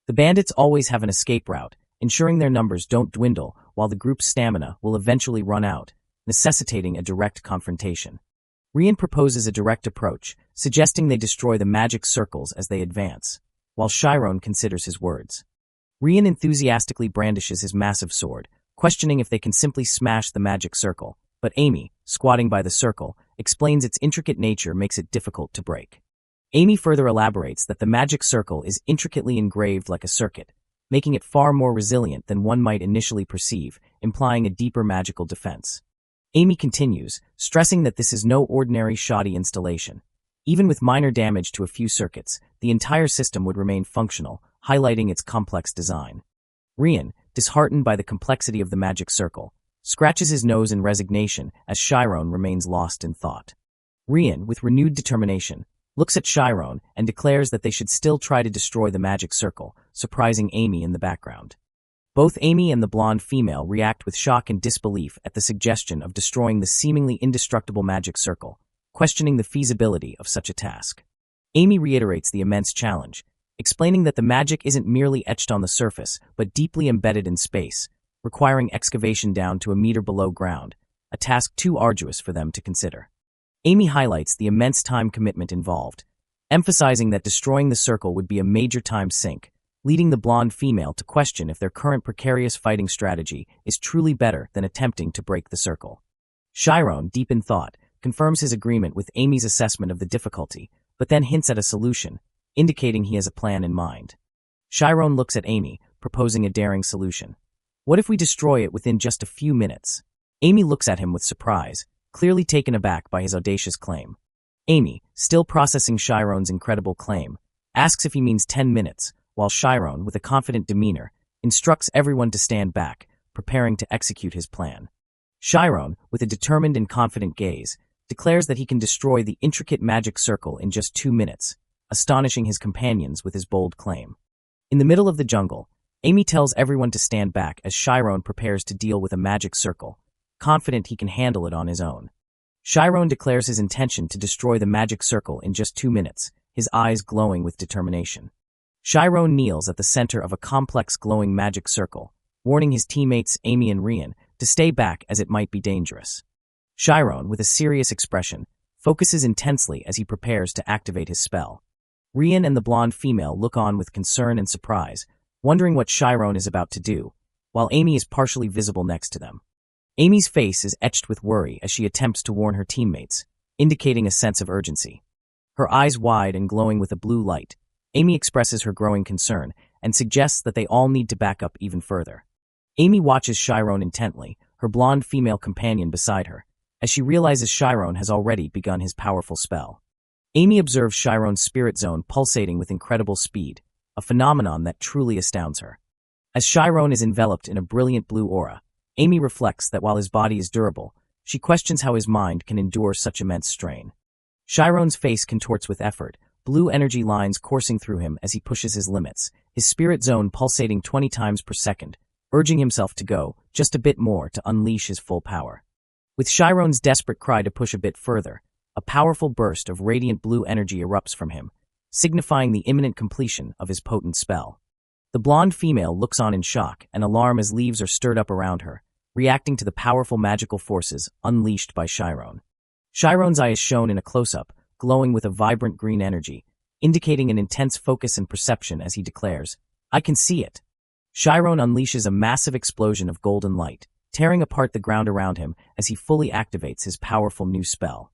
The bandits always have an escape route, ensuring their numbers don't dwindle while the group's stamina will eventually run out, necessitating a direct confrontation. Rian proposes a direct approach, suggesting they destroy the magic circles as they advance, while Chiron considers his words. Rian enthusiastically brandishes his massive sword, questioning if they can simply smash the magic circle, but Amy, squatting by the circle, explains its intricate nature makes it difficult to break. Amy further elaborates that the magic circle is intricately engraved like a circuit, making it far more resilient than one might initially perceive, implying a deeper magical defense. Amy continues, stressing that this is no ordinary shoddy installation. Even with minor damage to a few circuits, the entire system would remain functional, highlighting its complex design. Rian, disheartened by the complexity of the magic circle, scratches his nose in resignation as Chiron remains lost in thought. Rian, with renewed determination, looks at Chiron and declares that they should still try to destroy the magic circle, surprising Amy in the background. Both Amy and the blonde female react with shock and disbelief at the suggestion of destroying the seemingly indestructible magic circle, questioning the feasibility of such a task. Amy reiterates the immense challenge, explaining that the magic isn't merely etched on the surface, but deeply embedded in space, requiring excavation down to a meter below ground, a task too arduous for them to consider. Amy highlights the immense time commitment involved, emphasizing that destroying the circle would be a major time sink, leading the blonde female to question if their current precarious fighting strategy is truly better than attempting to break the circle. Chiron, deep in thought, confirms his agreement with Amy's assessment of the difficulty, but then hints at a solution, indicating he has a plan in mind. Chiron looks at Amy, proposing a daring solution. What if we destroy it within just a few minutes? Amy looks at him with surprise, clearly taken aback by his audacious claim. Amy, still processing Chiron's incredible claim, asks if he means 10 minutes, while Chiron, with a confident demeanor, instructs everyone to stand back, preparing to execute his plan. Chiron, with a determined and confident gaze, declares that he can destroy the intricate magic circle in just 2 minutes, astonishing his companions with his bold claim. In the middle of the jungle, Amy tells everyone to stand back as Chiron prepares to deal with a magic circle, confident he can handle it on his own. Chiron declares his intention to destroy the magic circle in just 2 minutes, his eyes glowing with determination. Chiron kneels at the center of a complex glowing magic circle, warning his teammates Amy and Rian to stay back as it might be dangerous. Chiron, with a serious expression, focuses intensely as he prepares to activate his spell. Rian and the blonde female look on with concern and surprise, wondering what Chiron is about to do, while Amy is partially visible next to them. Amy's face is etched with worry as she attempts to warn her teammates, indicating a sense of urgency. Her eyes wide and glowing with a blue light, Amy expresses her growing concern and suggests that they all need to back up even further. Amy watches Chiron intently, her blonde female companion beside her, as she realizes Chiron has already begun his powerful spell. Amy observes Chiron's spirit zone pulsating with incredible speed, a phenomenon that truly astounds her. As Chiron is enveloped in a brilliant blue aura, Amy reflects that while his body is durable, she questions how his mind can endure such immense strain. Chiron's face contorts with effort, blue energy lines coursing through him as he pushes his limits, his spirit zone pulsating 20 times per second, urging himself to go just a bit more to unleash his full power. With Chiron's desperate cry to push a bit further, a powerful burst of radiant blue energy erupts from him, signifying the imminent completion of his potent spell. The blonde female looks on in shock and alarm as leaves are stirred up around her, reacting to the powerful magical forces unleashed by Chiron. Chiron's eye is shown in a close-up, glowing with a vibrant green energy, indicating an intense focus and perception as he declares, "I can see it." Chiron unleashes a massive explosion of golden light, tearing apart the ground around him as he fully activates his powerful new spell.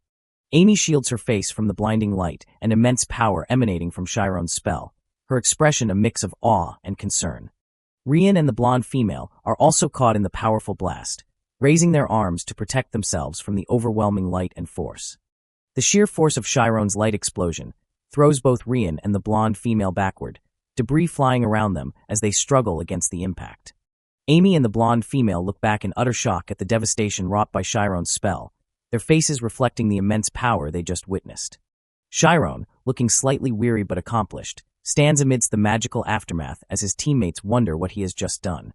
Amy shields her face from the blinding light and immense power emanating from Chiron's spell, her expression a mix of awe and concern. Rian and the blonde female are also caught in the powerful blast, raising their arms to protect themselves from the overwhelming light and force. The sheer force of Chiron's light explosion throws both Rian and the blonde female backward, debris flying around them as they struggle against the impact. Amy and the blonde female look back in utter shock at the devastation wrought by Chiron's spell, their faces reflecting the immense power they just witnessed. Chiron, looking slightly weary but accomplished, stands amidst the magical aftermath as his teammates wonder what he has just done.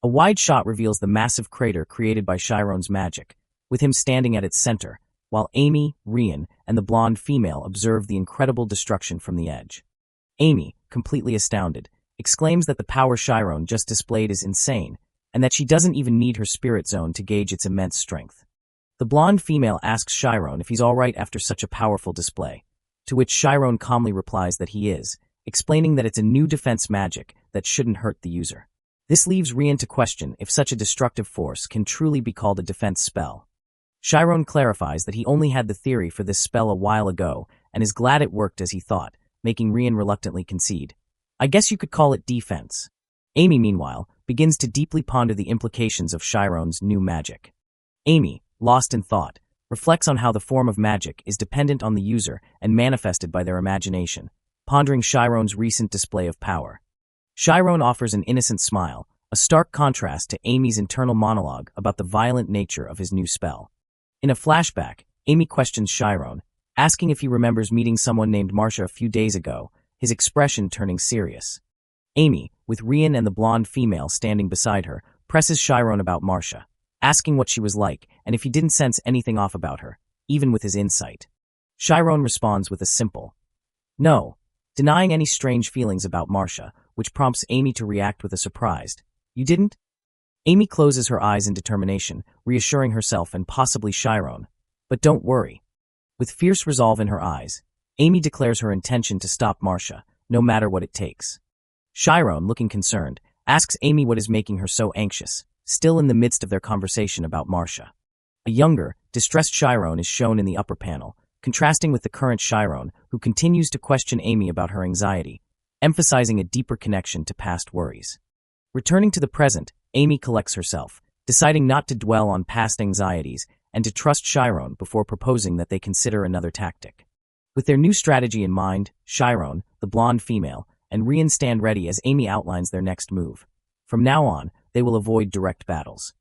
A wide shot reveals the massive crater created by Chiron's magic, with him standing at its center, while Amy, Rian, and the blonde female observe the incredible destruction from the edge. Amy, completely astounded, exclaims that the power Chiron just displayed is insane, and that she doesn't even need her spirit zone to gauge its immense strength. The blonde female asks Chiron if he's alright after such a powerful display, to which Chiron calmly replies that he is, explaining that it's a new defense magic that shouldn't hurt the user. This leaves Rian to question if such a destructive force can truly be called a defense spell. Chiron clarifies that he only had the theory for this spell a while ago and is glad it worked as he thought, making Rian reluctantly concede. "I guess you could call it defense." Amy, meanwhile, begins to deeply ponder the implications of Chiron's new magic. Amy, lost in thought, reflects on how the form of magic is dependent on the user and manifested by their imagination, pondering Chiron's recent display of power. Chiron offers an innocent smile, a stark contrast to Amy's internal monologue about the violent nature of his new spell. In a flashback, Amy questions Chiron, asking if he remembers meeting someone named Marcia a few days ago, his expression turning serious. Amy, with Rian and the blonde female standing beside her, presses Chiron about Marcia, asking what she was like and if he didn't sense anything off about her, even with his insight. Chiron responds with a simple no, denying any strange feelings about Marcia, which prompts Amy to react with a surprised, "You didn't?" Amy closes her eyes in determination, reassuring herself and possibly Chiron. But don't worry. With fierce resolve in her eyes, Amy declares her intention to stop Marcia, no matter what it takes. Chiron, looking concerned, asks Amy what is making her so anxious, still in the midst of their conversation about Marcia. A younger, distressed Chiron is shown in the upper panel, contrasting with the current Chiron, who continues to question Amy about her anxiety, emphasizing a deeper connection to past worries. Returning to the present, Amy collects herself, deciding not to dwell on past anxieties and to trust Chiron before proposing that they consider another tactic. With their new strategy in mind, Chiron, the blonde female, and Rian stand ready as Amy outlines their next move. From now on, they will avoid direct battles.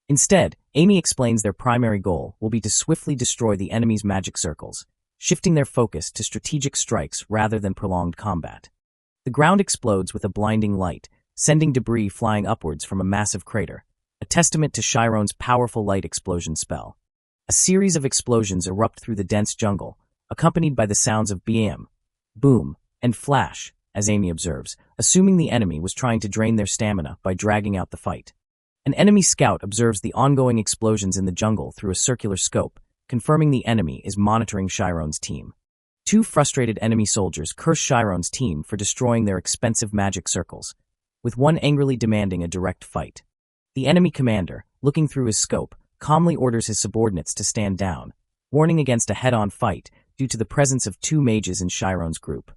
Instead, Amy explains their primary goal will be to swiftly destroy the enemy's magic circles, shifting their focus to strategic strikes rather than prolonged combat. The ground explodes with a blinding light, sending debris flying upwards from a massive crater, a testament to Chiron's powerful light explosion spell. A series of explosions erupt through the dense jungle, accompanied by the sounds of bam, boom, and flash, as Amy observes, assuming the enemy was trying to drain their stamina by dragging out the fight. An enemy scout observes the ongoing explosions in the jungle through a circular scope, confirming the enemy is monitoring Chiron's team. Two frustrated enemy soldiers curse Chiron's team for destroying their expensive magic circles, with one angrily demanding a direct fight. The enemy commander, looking through his scope, calmly orders his subordinates to stand down, warning against a head-on fight due to the presence of two mages in Chiron's group.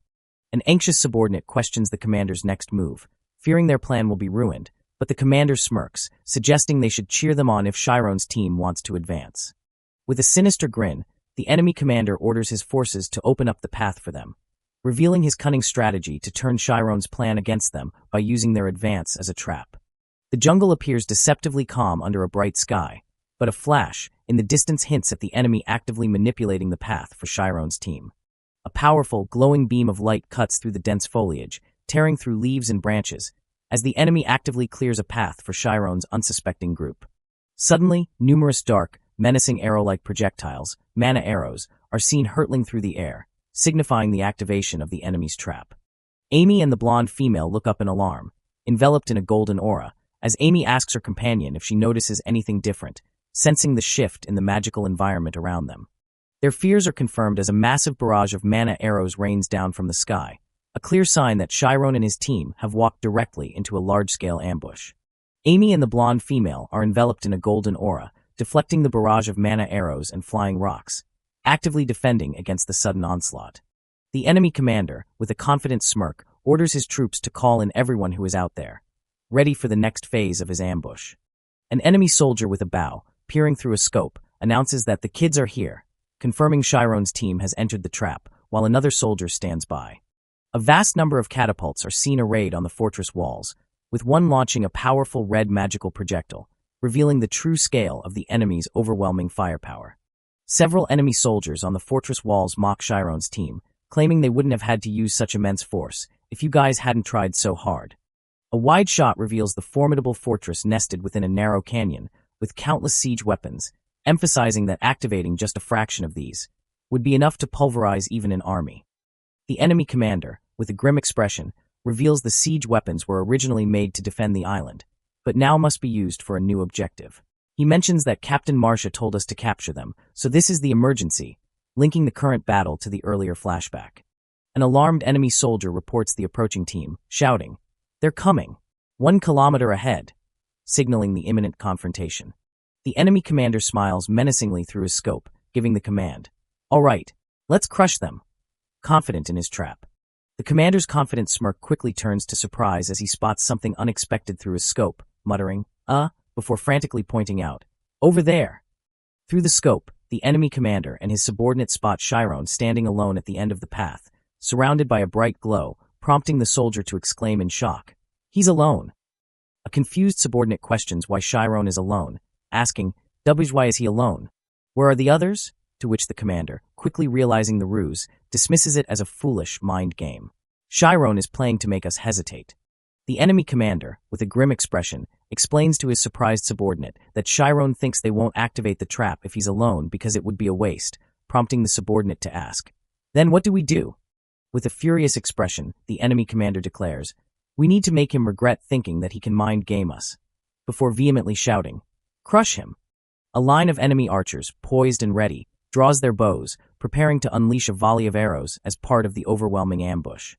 An anxious subordinate questions the commander's next move, fearing their plan will be ruined, but the commander smirks, suggesting they should cheer them on if Chiron's team wants to advance. With a sinister grin, the enemy commander orders his forces to open up the path for them, revealing his cunning strategy to turn Chiron's plan against them by using their advance as a trap. The jungle appears deceptively calm under a bright sky, but a flash in the distance hints at the enemy actively manipulating the path for Chiron's team. A powerful, glowing beam of light cuts through the dense foliage, tearing through leaves and branches, as the enemy actively clears a path for Chiron's unsuspecting group. Suddenly, numerous dark, menacing arrow-like projectiles, mana arrows, are seen hurtling through the air, signifying the activation of the enemy's trap. Amy and the blonde female look up in alarm, enveloped in a golden aura, as Amy asks her companion if she notices anything different, sensing the shift in the magical environment around them. Their fears are confirmed as a massive barrage of mana arrows rains down from the sky, a clear sign that Chiron and his team have walked directly into a large-scale ambush. Amy and the blonde female are enveloped in a golden aura, deflecting the barrage of mana arrows and flying rocks, actively defending against the sudden onslaught. The enemy commander, with a confident smirk, orders his troops to call in everyone who is out there, ready for the next phase of his ambush. An enemy soldier with a bow, peering through a scope, announces that the kids are here, confirming Chiron's team has entered the trap, while another soldier stands by. A vast number of catapults are seen arrayed on the fortress walls, with one launching a powerful red magical projectile, revealing the true scale of the enemy's overwhelming firepower. Several enemy soldiers on the fortress walls mock Chiron's team, claiming they wouldn't have had to use such immense force if you guys hadn't tried so hard. A wide shot reveals the formidable fortress nested within a narrow canyon, with countless siege weapons, emphasizing that activating just a fraction of these would be enough to pulverize even an army. The enemy commander, with a grim expression, reveals the siege weapons were originally made to defend the island, but now must be used for a new objective. He mentions that Captain Marcia told us to capture them, so this is the emergency, linking the current battle to the earlier flashback. An alarmed enemy soldier reports the approaching team, shouting, "They're coming! 1 kilometer ahead!" signaling the imminent confrontation. The enemy commander smiles menacingly through his scope, giving the command, "All right, let's crush them," confident in his trap. The commander's confident smirk quickly turns to surprise as he spots something unexpected through his scope, muttering, before frantically pointing out, "Over there!" Through the scope, the enemy commander and his subordinate spot Chiron standing alone at the end of the path, surrounded by a bright glow, prompting the soldier to exclaim in shock, "He's alone!" A confused subordinate questions why Chiron is alone, asking, "Why is he alone? Where are the others?" To which the commander, quickly realizing the ruse, dismisses it as a foolish mind game. Chiron is playing to make us hesitate. The enemy commander, with a grim expression, explains to his surprised subordinate that Chiron thinks they won't activate the trap if he's alone because it would be a waste, prompting the subordinate to ask, "Then what do we do?" With a furious expression, the enemy commander declares, "We need to make him regret thinking that he can mind game us," before vehemently shouting, "Crush him!" A line of enemy archers, poised and ready, draws their bows, preparing to unleash a volley of arrows as part of the overwhelming ambush.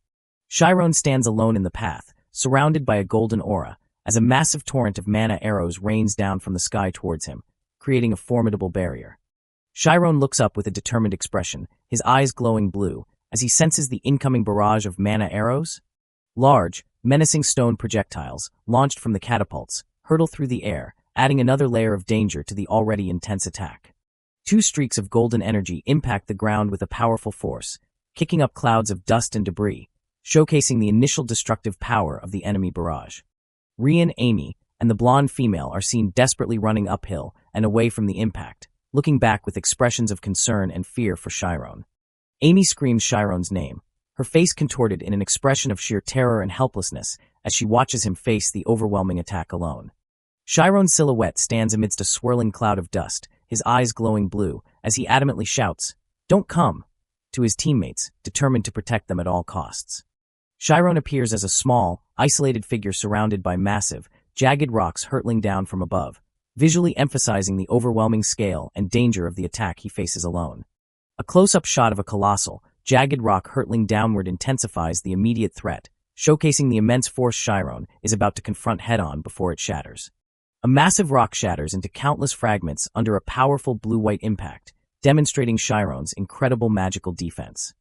Chiron stands alone in the path, surrounded by a golden aura, as a massive torrent of mana arrows rains down from the sky towards him, creating a formidable barrier. Chiron looks up with a determined expression, his eyes glowing blue, as he senses the incoming barrage of mana arrows. Large, menacing stone projectiles, launched from the catapults, hurtle through the air, adding another layer of danger to the already intense attack. 2 streaks of golden energy impact the ground with a powerful force, kicking up clouds of dust and debris, showcasing the initial destructive power of the enemy barrage. Rian, Amy, and the blonde female are seen desperately running uphill and away from the impact, looking back with expressions of concern and fear for Chiron. Amy screams Chiron's name, her face contorted in an expression of sheer terror and helplessness as she watches him face the overwhelming attack alone. Chiron's silhouette stands amidst a swirling cloud of dust, his eyes glowing blue, as he adamantly shouts, "Don't come," to his teammates, determined to protect them at all costs. Chiron appears as a small, isolated figure surrounded by massive, jagged rocks hurtling down from above, visually emphasizing the overwhelming scale and danger of the attack he faces alone. A close-up shot of a colossal, jagged rock hurtling downward intensifies the immediate threat, showcasing the immense force Chiron is about to confront head-on before it shatters. A massive rock shatters into countless fragments under a powerful blue-white impact, demonstrating Chiron's incredible magical defense.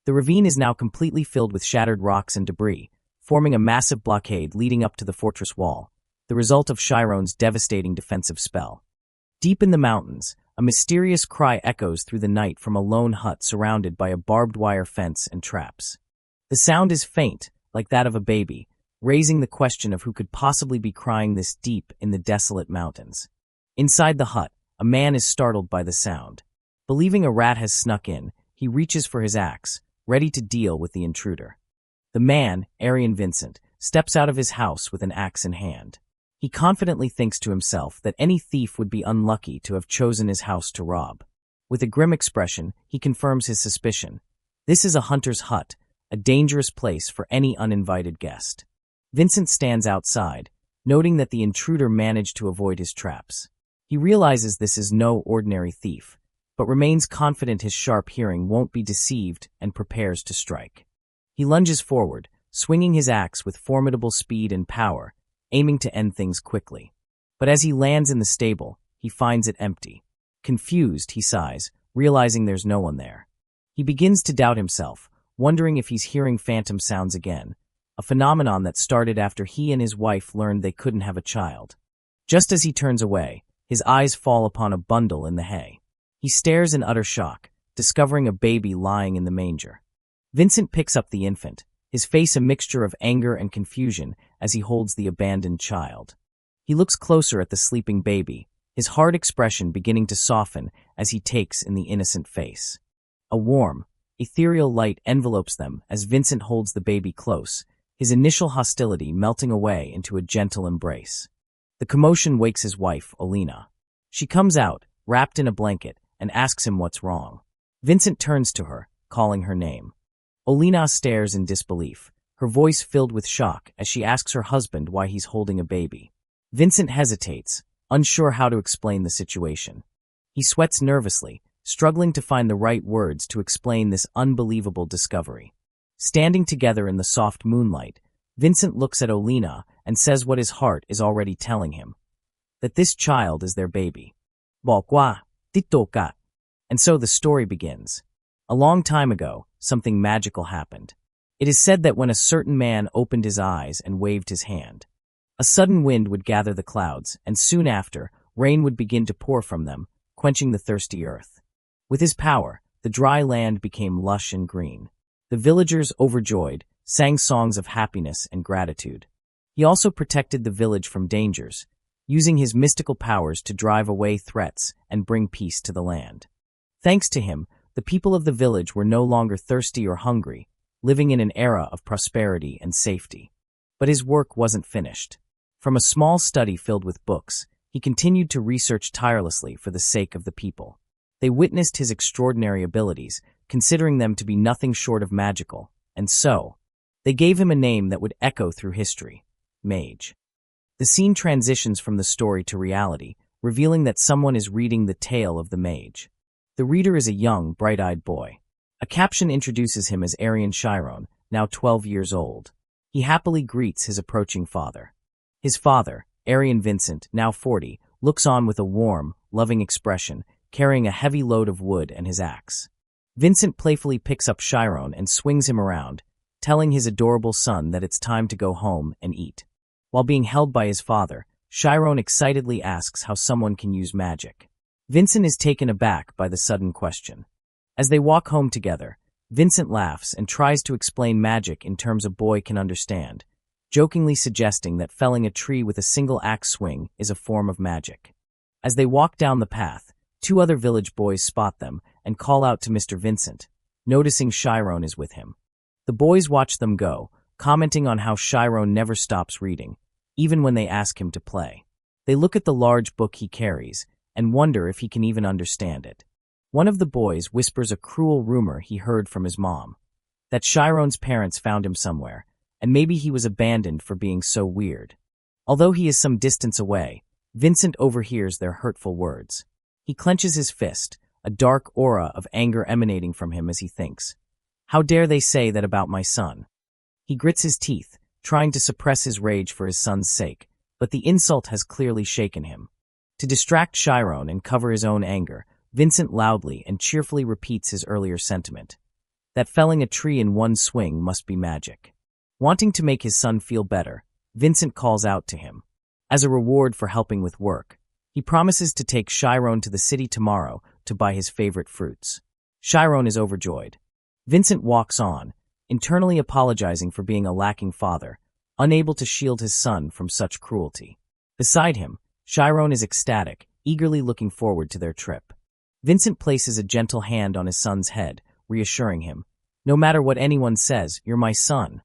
The ravine is now completely filled with shattered rocks and debris, forming a massive blockade leading up to the fortress wall, the result of Chiron's devastating defensive spell. Deep in the mountains, a mysterious cry echoes through the night from a lone hut surrounded by a barbed wire fence and traps. The sound is faint, like that of a baby, raising the question of who could possibly be crying this deep in the desolate mountains. Inside the hut, a man is startled by the sound. Believing a rat has snuck in, he reaches for his axe, ready to deal with the intruder. The man, Arian Vincent, steps out of his house with an axe in hand. He confidently thinks to himself that any thief would be unlucky to have chosen his house to rob. With a grim expression, he confirms his suspicion. This is a hunter's hut, a dangerous place for any uninvited guest. Vincent stands outside, noting that the intruder managed to avoid his traps. He realizes this is no ordinary thief, but remains confident his sharp hearing won't be deceived and prepares to strike. He lunges forward, swinging his axe with formidable speed and power, aiming to end things quickly. But as he lands in the stable, he finds it empty. Confused, he sighs, realizing there's no one there. He begins to doubt himself, wondering if he's hearing phantom sounds again, a phenomenon that started after he and his wife learned they couldn't have a child. Just as he turns away, his eyes fall upon a bundle in the hay. He stares in utter shock, discovering a baby lying in the manger. Vincent picks up the infant, his face a mixture of anger and confusion as he holds the abandoned child. He looks closer at the sleeping baby, his hard expression beginning to soften as he takes in the innocent face. A warm, ethereal light envelopes them as Vincent holds the baby close, his initial hostility melting away into a gentle embrace. The commotion wakes his wife, Olena. She comes out, wrapped in a blanket, and asks him what's wrong. Vincent turns to her, calling her name. Olena stares in disbelief, her voice filled with shock as she asks her husband why he's holding a baby. Vincent hesitates, unsure how to explain the situation. He sweats nervously, struggling to find the right words to explain this unbelievable discovery. Standing together in the soft moonlight, Vincent looks at Olena and says what his heart is already telling him, that this child is their baby. Balkwa, titoka. And so the story begins. A long time ago, something magical happened. It is said that when a certain man opened his eyes and waved his hand, a sudden wind would gather the clouds, and soon after, rain would begin to pour from them, quenching the thirsty earth. With his power, the dry land became lush and green. The villagers, overjoyed, sang songs of happiness and gratitude. He also protected the village from dangers, using his mystical powers to drive away threats and bring peace to the land. Thanks to him, the people of the village were no longer thirsty or hungry, living in an era of prosperity and safety. But his work wasn't finished. From a small study filled with books, he continued to research tirelessly for the sake of the people. They witnessed his extraordinary abilities, considering them to be nothing short of magical, and so, they gave him a name that would echo through history, Mage. The scene transitions from the story to reality, revealing that someone is reading the tale of the mage. The reader is a young, bright-eyed boy. A caption introduces him as Arian Chiron, now 12 years old. He happily greets his approaching father. His father, Arian Vincent, now 40, looks on with a warm, loving expression, carrying a heavy load of wood and his axe. Vincent playfully picks up Chiron and swings him around, telling his adorable son that it's time to go home and eat. While being held by his father, Chiron excitedly asks how someone can use magic. Vincent is taken aback by the sudden question. As they walk home together, Vincent laughs and tries to explain magic in terms a boy can understand, jokingly suggesting that felling a tree with a single axe swing is a form of magic. As they walk down the path, 2 other village boys spot them and call out to Mr. Vincent, noticing Chiron is with him. The boys watch them go, commenting on how Chiron never stops reading, even when they ask him to play. They look at the large book he carries and wonder if he can even understand it. One of the boys whispers a cruel rumor he heard from his mom, that Chiron's parents found him somewhere, and maybe he was abandoned for being so weird. Although he is some distance away, Vincent overhears their hurtful words. He clenches his fist, a dark aura of anger emanating from him as he thinks, "How dare they say that about my son?" He grits his teeth, trying to suppress his rage for his son's sake, but the insult has clearly shaken him. To distract Chiron and cover his own anger, Vincent loudly and cheerfully repeats his earlier sentiment, that felling a tree in one swing must be magic. Wanting to make his son feel better, Vincent calls out to him. As a reward for helping with work, He promises to take Chiron to the city tomorrow to buy his favorite fruits. Chiron is overjoyed. Vincent walks on, internally apologizing for being a lacking father, unable to shield his son from such cruelty. Beside him, Chiron is ecstatic, eagerly looking forward to their trip. Vincent places a gentle hand on his son's head, reassuring him, "No matter what anyone says, you're my son."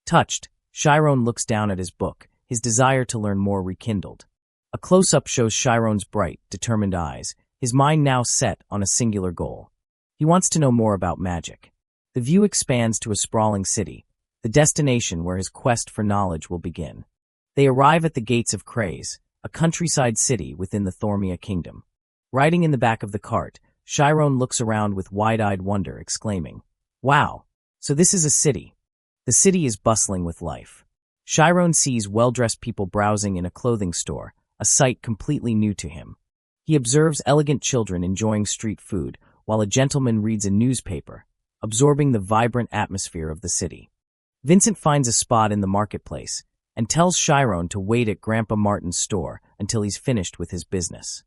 Touched, Chiron looks down at his book, his desire to learn more rekindled. A close-up shows Chiron's bright, determined eyes, his mind now set on a singular goal. He wants to know more about magic. The view expands to a sprawling city, the destination where his quest for knowledge will begin. They arrive at the gates of Craze, a countryside city within the Thormia kingdom. Riding in the back of the cart, Chiron looks around with wide-eyed wonder, exclaiming, "Wow, so this is a city." The city is bustling with life. Chiron sees well-dressed people browsing in a clothing store, a sight completely new to him. He observes elegant children enjoying street food, while a gentleman reads a newspaper, absorbing the vibrant atmosphere of the city. Vincent finds a spot in the marketplace and tells Chiron to wait at Grandpa Martin's store until he's finished with his business.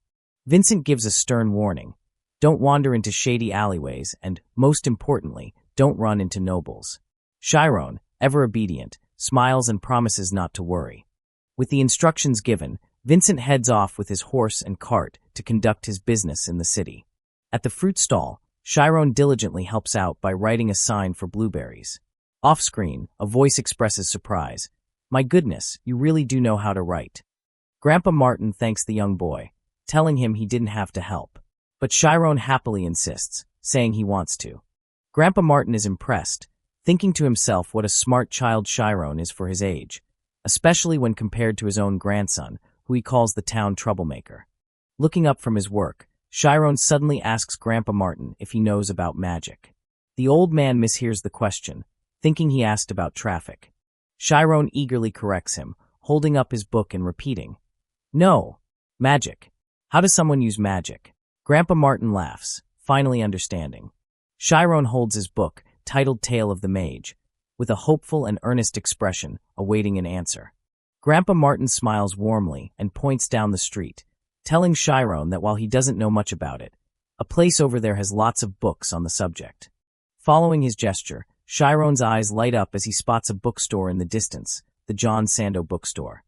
Vincent gives a stern warning: don't wander into shady alleyways and, most importantly, don't run into nobles. Chiron, ever obedient, smiles and promises not to worry. With the instructions given, Vincent heads off with his horse and cart to conduct his business in the city. At the fruit stall, Chiron diligently helps out by writing a sign for blueberries. Off-screen, a voice expresses surprise. "My goodness, you really do know how to write." Grandpa Martin thanks the young boy, telling him he didn't have to help. But Chiron happily insists, saying he wants to. Grandpa Martin is impressed, thinking to himself what a smart child Chiron is for his age, especially when compared to his own grandson, who he calls the town troublemaker. Looking up from his work, Chiron suddenly asks Grandpa Martin if he knows about magic. The old man mishears the question, thinking he asked about traffic. Chiron eagerly corrects him, holding up his book and repeating, "No, magic. How does someone use magic?" Grandpa Martin laughs, finally understanding. Chiron holds his book, titled Tale of the Mage, with a hopeful and earnest expression, awaiting an answer. Grandpa Martin smiles warmly and points down the street, telling Chiron that while he doesn't know much about it, a place over there has lots of books on the subject. Following his gesture, Chiron's eyes light up as he spots a bookstore in the distance, the John Sando bookstore.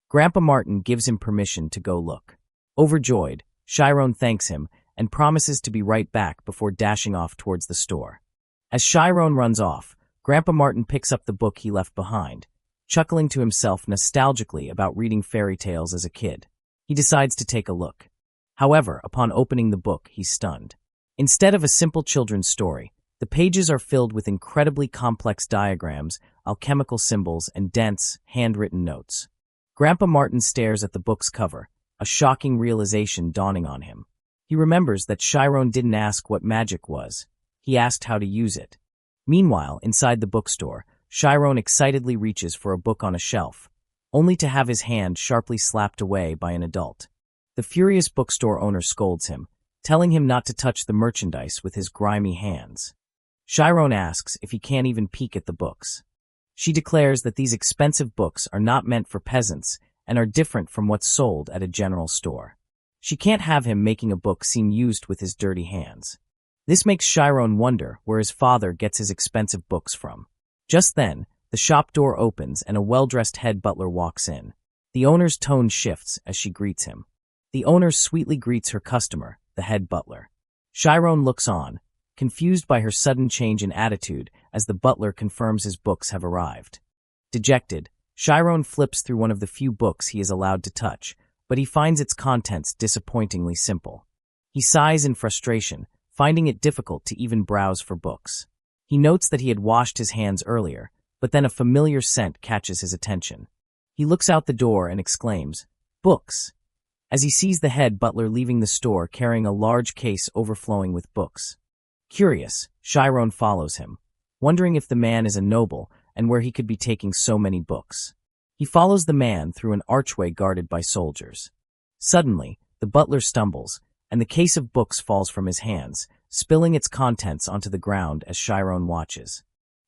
Grandpa Martin gives him permission to go look. Overjoyed, Chiron thanks him and promises to be right back before dashing off towards the store. As Chiron runs off, Grandpa Martin picks up the book he left behind, chuckling to himself nostalgically about reading fairy tales as a kid. He decides to take a look. However, upon opening the book, he's stunned. Instead of a simple children's story, the pages are filled with incredibly complex diagrams, alchemical symbols, and dense, handwritten notes. Grandpa Martin stares at the book's cover, a shocking realization dawning on him. He remembers that Chiron didn't ask what magic was. He asked how to use it. Meanwhile, inside the bookstore, Chiron excitedly reaches for a book on a shelf, only to have his hand sharply slapped away by an adult. The furious bookstore owner scolds him, telling him not to touch the merchandise with his grimy hands. Chiron asks if he can't even peek at the books. She declares that these expensive books are not meant for peasants and are different from what's sold at a general store. She can't have him making a book seem used with his dirty hands. This makes Chiron wonder where his father gets his expensive books from. Just then, the shop door opens and a well-dressed head butler walks in. The owner's tone shifts as she greets him. The owner sweetly greets her customer, the head butler. Chiron looks on, confused by her sudden change in attitude as the butler confirms his books have arrived. Dejected, Chiron flips through one of the few books he is allowed to touch, but he finds its contents disappointingly simple. He sighs in frustration, finding it difficult to even browse for books. He notes that he had washed his hands earlier, but then a familiar scent catches his attention. He looks out the door and exclaims, "Books!" as he sees the head butler leaving the store carrying a large case overflowing with books. Curious, Chiron follows him, wondering if the man is a noble and where he could be taking so many books. He follows the man through an archway guarded by soldiers. Suddenly, the butler stumbles, and the case of books falls from his hands, spilling its contents onto the ground as Chiron watches.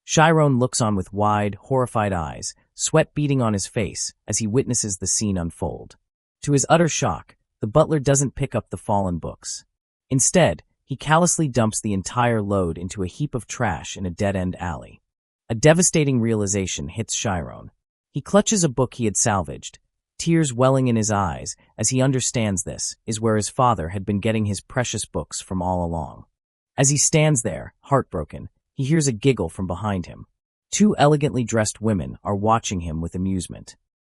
Chiron looks on with wide, horrified eyes, sweat beading on his face as he witnesses the scene unfold. To his utter shock, the butler doesn't pick up the fallen books. Instead, he callously dumps the entire load into a heap of trash in a dead-end alley. A devastating realization hits Chiron. He clutches a book he had salvaged, tears welling in his eyes as he understands this is where his father had been getting his precious books from all along. As he stands there, heartbroken, he hears a giggle from behind him. Two elegantly dressed women are watching him with amusement.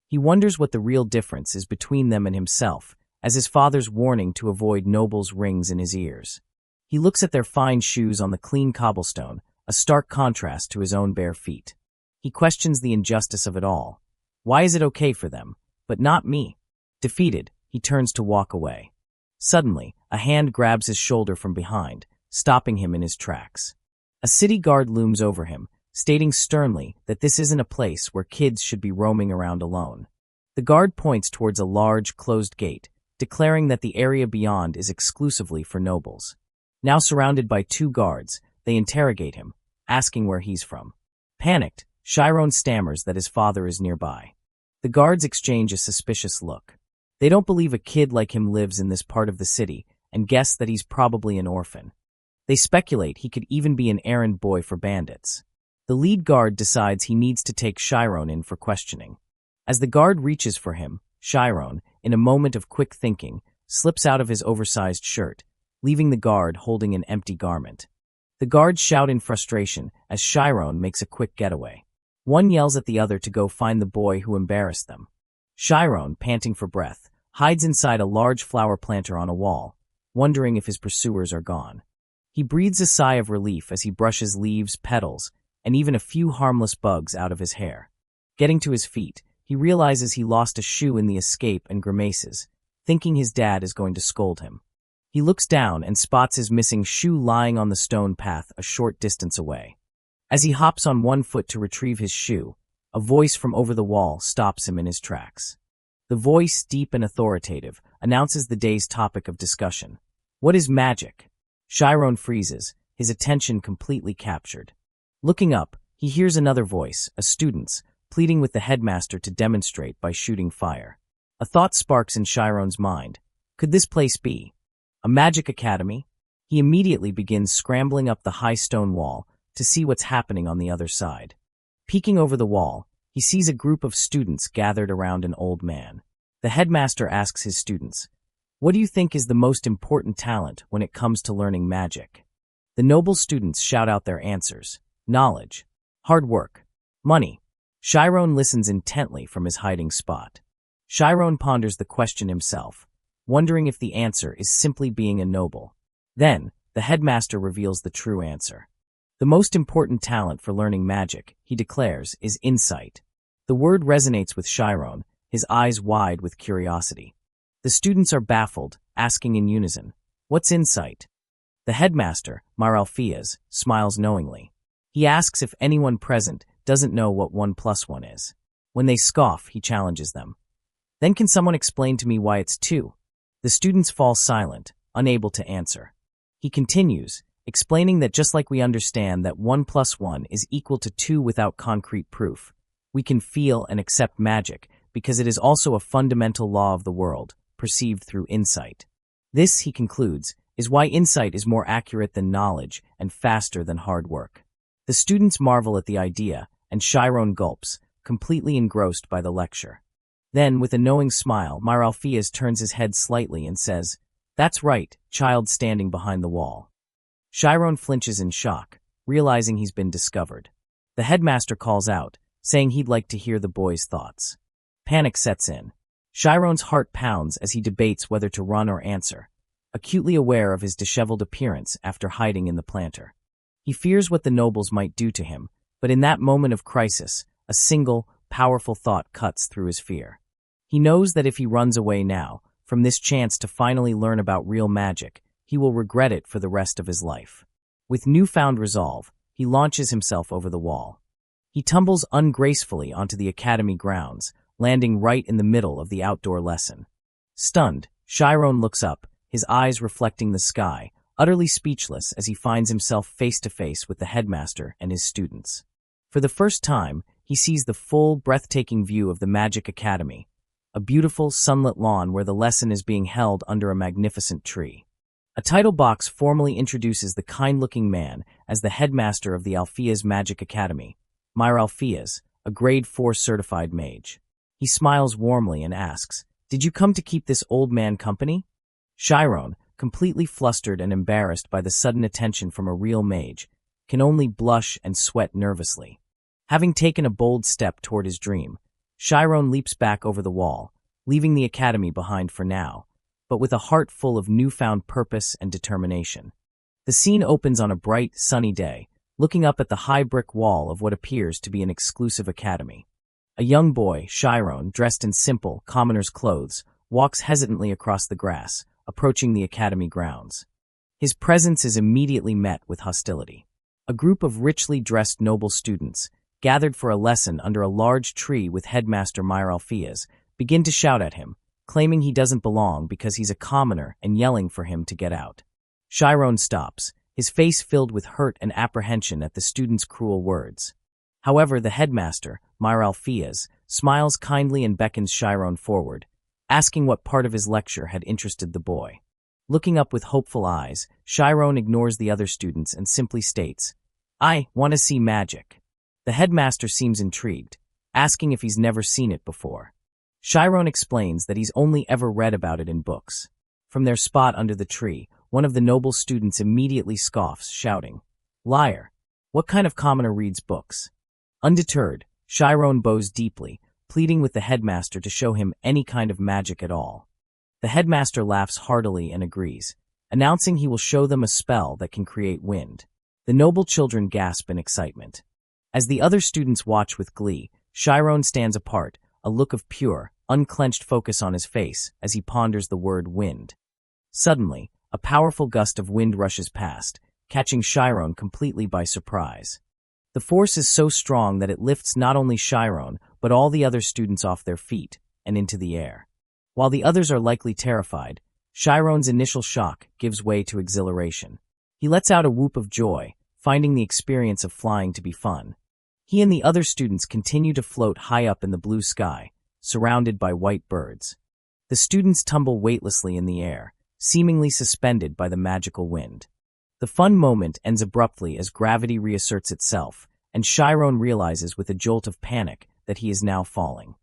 He wonders what the real difference is between them and himself, as his father's warning to avoid nobles rings in his ears. He looks at their fine shoes on the clean cobblestone, a stark contrast to his own bare feet. He questions the injustice of it all. Why is it okay for them, but not me? Defeated, he turns to walk away. Suddenly, a hand grabs his shoulder from behind, stopping him in his tracks. A city guard looms over him, stating sternly that this isn't a place where kids should be roaming around alone. The guard points towards a large, closed gate, declaring that the area beyond is exclusively for nobles. Now surrounded by two guards, they interrogate him, asking where he's from. Panicked, Chiron stammers that his father is nearby. The guards exchange a suspicious look. They don't believe a kid like him lives in this part of the city and guess that he's probably an orphan. They speculate he could even be an errand boy for bandits. The lead guard decides he needs to take Chiron in for questioning. As the guard reaches for him, Chiron, in a moment of quick thinking, slips out of his oversized shirt, leaving the guard holding an empty garment. The guards shout in frustration as Chiron makes a quick getaway. One yells at the other to go find the boy who embarrassed them. Chiron, panting for breath, hides inside a large flower planter on a wall, wondering if his pursuers are gone. He breathes a sigh of relief as he brushes leaves, petals, and even a few harmless bugs out of his hair. Getting to his feet, he realizes he lost a shoe in the escape and grimaces, thinking his dad is going to scold him. He looks down and spots his missing shoe lying on the stone path a short distance away. As he hops on one foot to retrieve his shoe, a voice from over the wall stops him in his tracks. The voice, deep and authoritative, announces the day's topic of discussion. What is magic? Chiron freezes, his attention completely captured. Looking up, he hears another voice, a student's, pleading with the headmaster to demonstrate by shooting fire. A thought sparks in Chiron's mind. Could this place be a magic academy? He immediately begins scrambling up the high stone wall to see what's happening on the other side. Peeking over the wall, he sees a group of students gathered around an old man. The headmaster asks his students, "What do you think is the most important talent when it comes to learning magic?" The noble students shout out their answers. Knowledge, hard work, money. Chiron listens intently from his hiding spot. Chiron ponders the question himself, wondering if the answer is simply being a noble. Then, the headmaster reveals the true answer. The most important talent for learning magic, he declares, is insight. The word resonates with Chiron, his eyes wide with curiosity. The students are baffled, asking in unison, "What's insight?" The headmaster, Maralfias, smiles knowingly. He asks if anyone present doesn't know what 1 + 1 is. When they scoff, he challenges them. "Then can someone explain to me why it's 2? The students fall silent, unable to answer. He continues, explaining that just like we understand that 1 + 1 is equal to 2 without concrete proof, we can feel and accept magic because it is also a fundamental law of the world, perceived through insight. This, he concludes, is why insight is more accurate than knowledge and faster than hard work." The students marvel at the idea, and Chiron gulps, completely engrossed by the lecture. Then, with a knowing smile, Maralfias turns his head slightly and says, "That's right, child standing behind the wall." Chiron flinches in shock, realizing he's been discovered. The headmaster calls out, saying he'd like to hear the boy's thoughts. Panic sets in. Chiron's heart pounds as he debates whether to run or answer, acutely aware of his disheveled appearance after hiding in the planter. He fears what the nobles might do to him, but in that moment of crisis, a single, powerful thought cuts through his fear. He knows that if he runs away now, from this chance to finally learn about real magic, he will regret it for the rest of his life. With newfound resolve, he launches himself over the wall. He tumbles ungracefully onto the academy grounds, landing right in the middle of the outdoor lesson. Stunned, Chiron looks up, his eyes reflecting the sky, utterly speechless as he finds himself face to face with the headmaster and his students. For the first time, he sees the full, breathtaking view of the Magic Academy, a beautiful, sunlit lawn where the lesson is being held under a magnificent tree. A title box formally introduces the kind-looking man as the headmaster of the Alpheus Magic Academy, Myra Alpheus, a grade 4 certified mage. He smiles warmly and asks, "Did you come to keep this old man company?" Chiron, completely flustered and embarrassed by the sudden attention from a real mage, can only blush and sweat nervously. Having taken a bold step toward his dream, Chiron leaps back over the wall, leaving the academy behind for now, but with a heart full of newfound purpose and determination. The scene opens on a bright, sunny day, looking up at the high brick wall of what appears to be an exclusive academy. A young boy, Chiron, dressed in simple, commoner's clothes, walks hesitantly across the grass, approaching the academy grounds. His presence is immediately met with hostility. A group of richly dressed noble students, gathered for a lesson under a large tree with headmaster Myra Alpheus, begin to shout at him, claiming he doesn't belong because he's a commoner and yelling for him to get out. Chiron stops, his face filled with hurt and apprehension at the students' cruel words. However, the headmaster, Myra Alpheus, smiles kindly and beckons Chiron forward, asking what part of his lecture had interested the boy. Looking up with hopeful eyes, Chiron ignores the other students and simply states, "I want to see magic." The headmaster seems intrigued, asking if he's never seen it before. Chiron explains that he's only ever read about it in books. From their spot under the tree, one of the noble students immediately scoffs, shouting, "Liar! What kind of commoner reads books?" Undeterred, Chiron bows deeply, pleading with the headmaster to show him any kind of magic at all. The headmaster laughs heartily and agrees, announcing he will show them a spell that can create wind. The noble children gasp in excitement. As the other students watch with glee, Chiron stands apart, a look of pure, unclenched focus on his face as he ponders the word wind. Suddenly, a powerful gust of wind rushes past, catching Chiron completely by surprise. The force is so strong that it lifts not only Chiron, but all the other students off their feet and into the air. While the others are likely terrified, Chiron's initial shock gives way to exhilaration. He lets out a whoop of joy, finding the experience of flying to be fun. He and the other students continue to float high up in the blue sky, surrounded by white birds. The students tumble weightlessly in the air, seemingly suspended by the magical wind. The fun moment ends abruptly as gravity reasserts itself, and Chiron realizes with a jolt of panic that he is now falling.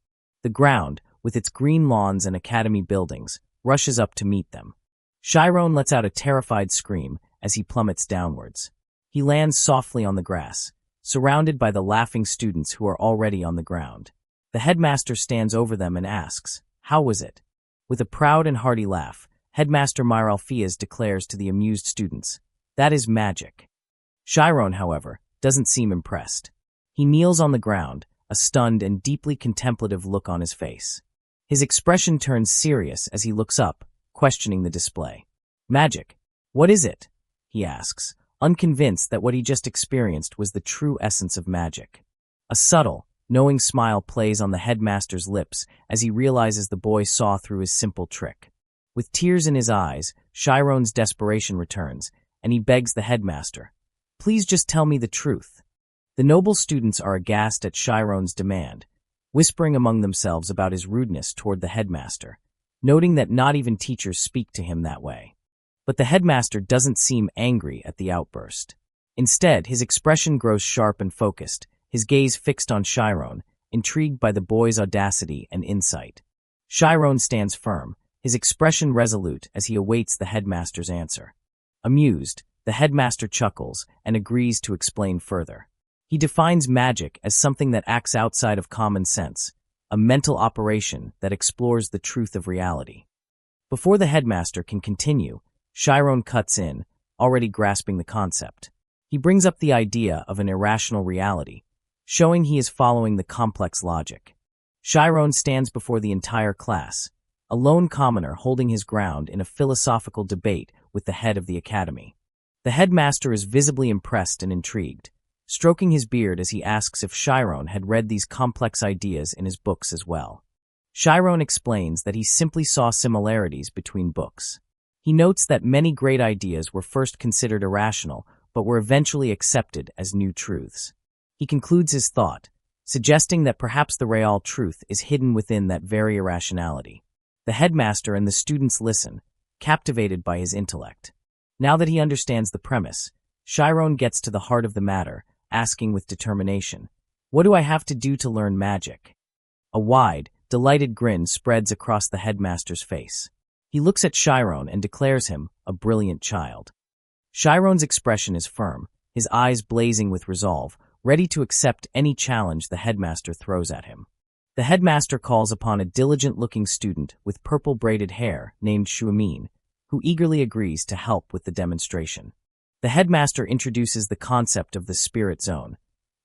The ground, with its green lawns and academy buildings, rushes up to meet them. Chiron lets out a terrified scream as he plummets downwards. He lands softly on the grass, surrounded by the laughing students who are already on the ground. The headmaster stands over them and asks, "How was it?" With a proud and hearty laugh, Headmaster Myra Alpheus declares to the amused students, "That is magic." Chiron, however, doesn't seem impressed. He kneels on the ground, a stunned and deeply contemplative look on his face. His expression turns serious as he looks up, questioning the display. "Magic? What is it?" he asks, unconvinced that what he just experienced was the true essence of magic. A subtle, knowing smile plays on the headmaster's lips as he realizes the boy saw through his simple trick. With tears in his eyes, Chiron's desperation returns, and he begs the headmaster, "Please just tell me the truth." The noble students are aghast at Chiron's demand, whispering among themselves about his rudeness toward the headmaster, noting that not even teachers speak to him that way. But the headmaster doesn't seem angry at the outburst. Instead, his expression grows sharp and focused, his gaze fixed on Chiron, intrigued by the boy's audacity and insight. Chiron stands firm, his expression resolute as he awaits the headmaster's answer. Amused, the headmaster chuckles and agrees to explain further. He defines magic as something that acts outside of common sense, a mental operation that explores the truth of reality. Before the headmaster can continue, Chiron cuts in, already grasping the concept. He brings up the idea of an irrational reality, showing he is following the complex logic. Chiron stands before the entire class, a lone commoner holding his ground in a philosophical debate with the head of the academy. The headmaster is visibly impressed and intrigued, stroking his beard as he asks if Chiron had read these complex ideas in his books as well. Chiron explains that he simply saw similarities between books. He notes that many great ideas were first considered irrational, but were eventually accepted as new truths. He concludes his thought, suggesting that perhaps the real truth is hidden within that very irrationality. The headmaster and the students listen, captivated by his intellect. Now that he understands the premise, Chiron gets to the heart of the matter, asking with determination, "What do I have to do to learn magic?" A wide, delighted grin spreads across the headmaster's face. He looks at Chiron and declares him a brilliant child. Chiron's expression is firm, his eyes blazing with resolve, ready to accept any challenge the headmaster throws at him. The headmaster calls upon a diligent-looking student with purple braided hair named Shuamin, who eagerly agrees to help with the demonstration. The headmaster introduces the concept of the spirit zone,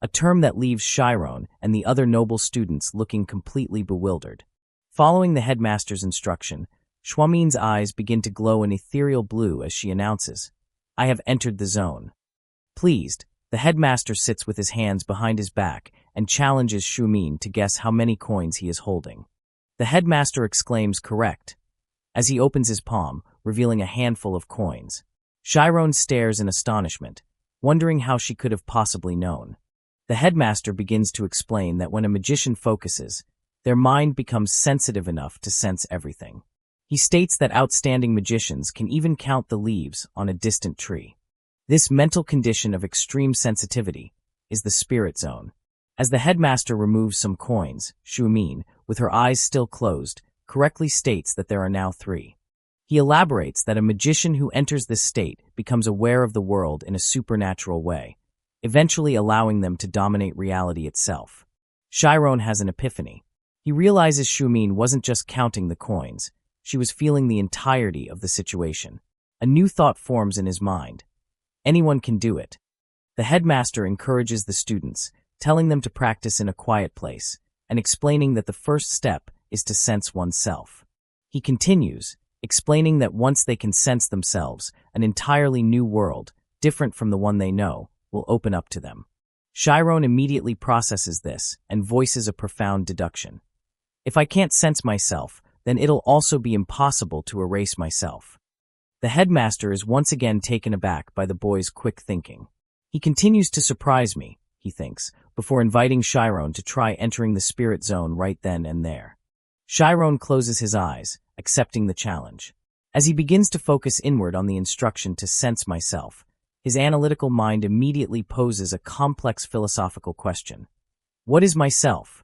a term that leaves Chiron and the other noble students looking completely bewildered. Following the headmaster's instruction, Shuamin's eyes begin to glow an ethereal blue as she announces, "I have entered the zone." Pleased, the headmaster sits with his hands behind his back and challenges Shuamin to guess how many coins he is holding. The headmaster exclaims correct, as he opens his palm, revealing a handful of coins. Chiron stares in astonishment, wondering how she could have possibly known. The headmaster begins to explain that when a magician focuses, their mind becomes sensitive enough to sense everything. He states that outstanding magicians can even count the leaves on a distant tree. This mental condition of extreme sensitivity is the spirit zone. As the headmaster removes some coins, Shuamin, with her eyes still closed, correctly states that there are now 3. He elaborates that a magician who enters this state becomes aware of the world in a supernatural way, eventually allowing them to dominate reality itself. Chiron has an epiphany. He realizes Shuamin wasn't just counting the coins, she was feeling the entirety of the situation. A new thought forms in his mind. Anyone can do it. The headmaster encourages the students, telling them to practice in a quiet place, and explaining that the first step is to sense oneself. He continues, explaining that once they can sense themselves, an entirely new world, different from the one they know, will open up to them. Chiron immediately processes this and voices a profound deduction. If I can't sense myself, then it'll also be impossible to erase myself. The headmaster is once again taken aback by the boy's quick thinking. He continues to surprise me, he thinks, before inviting Chiron to try entering the spirit zone right then and there. Chiron closes his eyes, accepting the challenge. As he begins to focus inward on the instruction to sense myself, his analytical mind immediately poses a complex philosophical question. What is myself?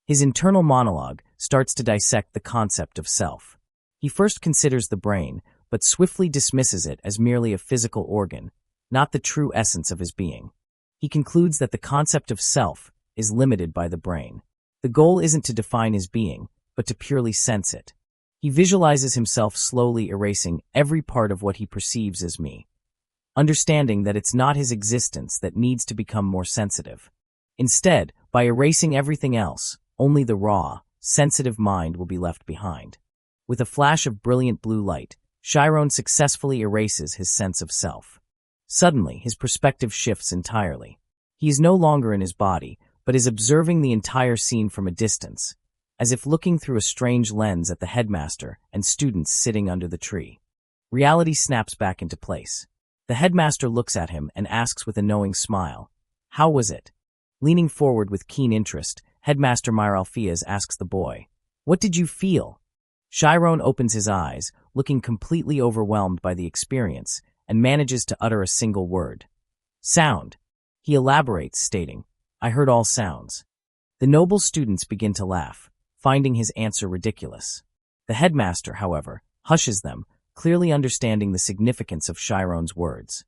His internal monologue starts to dissect the concept of self. He first considers the brain, but swiftly dismisses it as merely a physical organ, not the true essence of his being. He concludes that the concept of self is limited by the brain. The goal isn't to define his being, but to purely sense it. He visualizes himself slowly erasing every part of what he perceives as me, understanding that it's not his existence that needs to become more sensitive. Instead, by erasing everything else, only the raw, sensitive mind will be left behind. With a flash of brilliant blue light, Chiron successfully erases his sense of self. Suddenly, his perspective shifts entirely. He is no longer in his body, but is observing the entire scene from a distance, as if looking through a strange lens at the headmaster and students sitting under the tree. Reality snaps back into place. The headmaster looks at him and asks with a knowing smile, "How was it?" Leaning forward with keen interest, Headmaster Myralfias asks the boy, "What did you feel?" Chiron opens his eyes, looking completely overwhelmed by the experience, and manages to utter a single word. "Sound." He elaborates, stating, "I heard all sounds." The noble students begin to laugh, finding his answer ridiculous. The headmaster, however, hushes them, clearly understanding the significance of Chiron's words.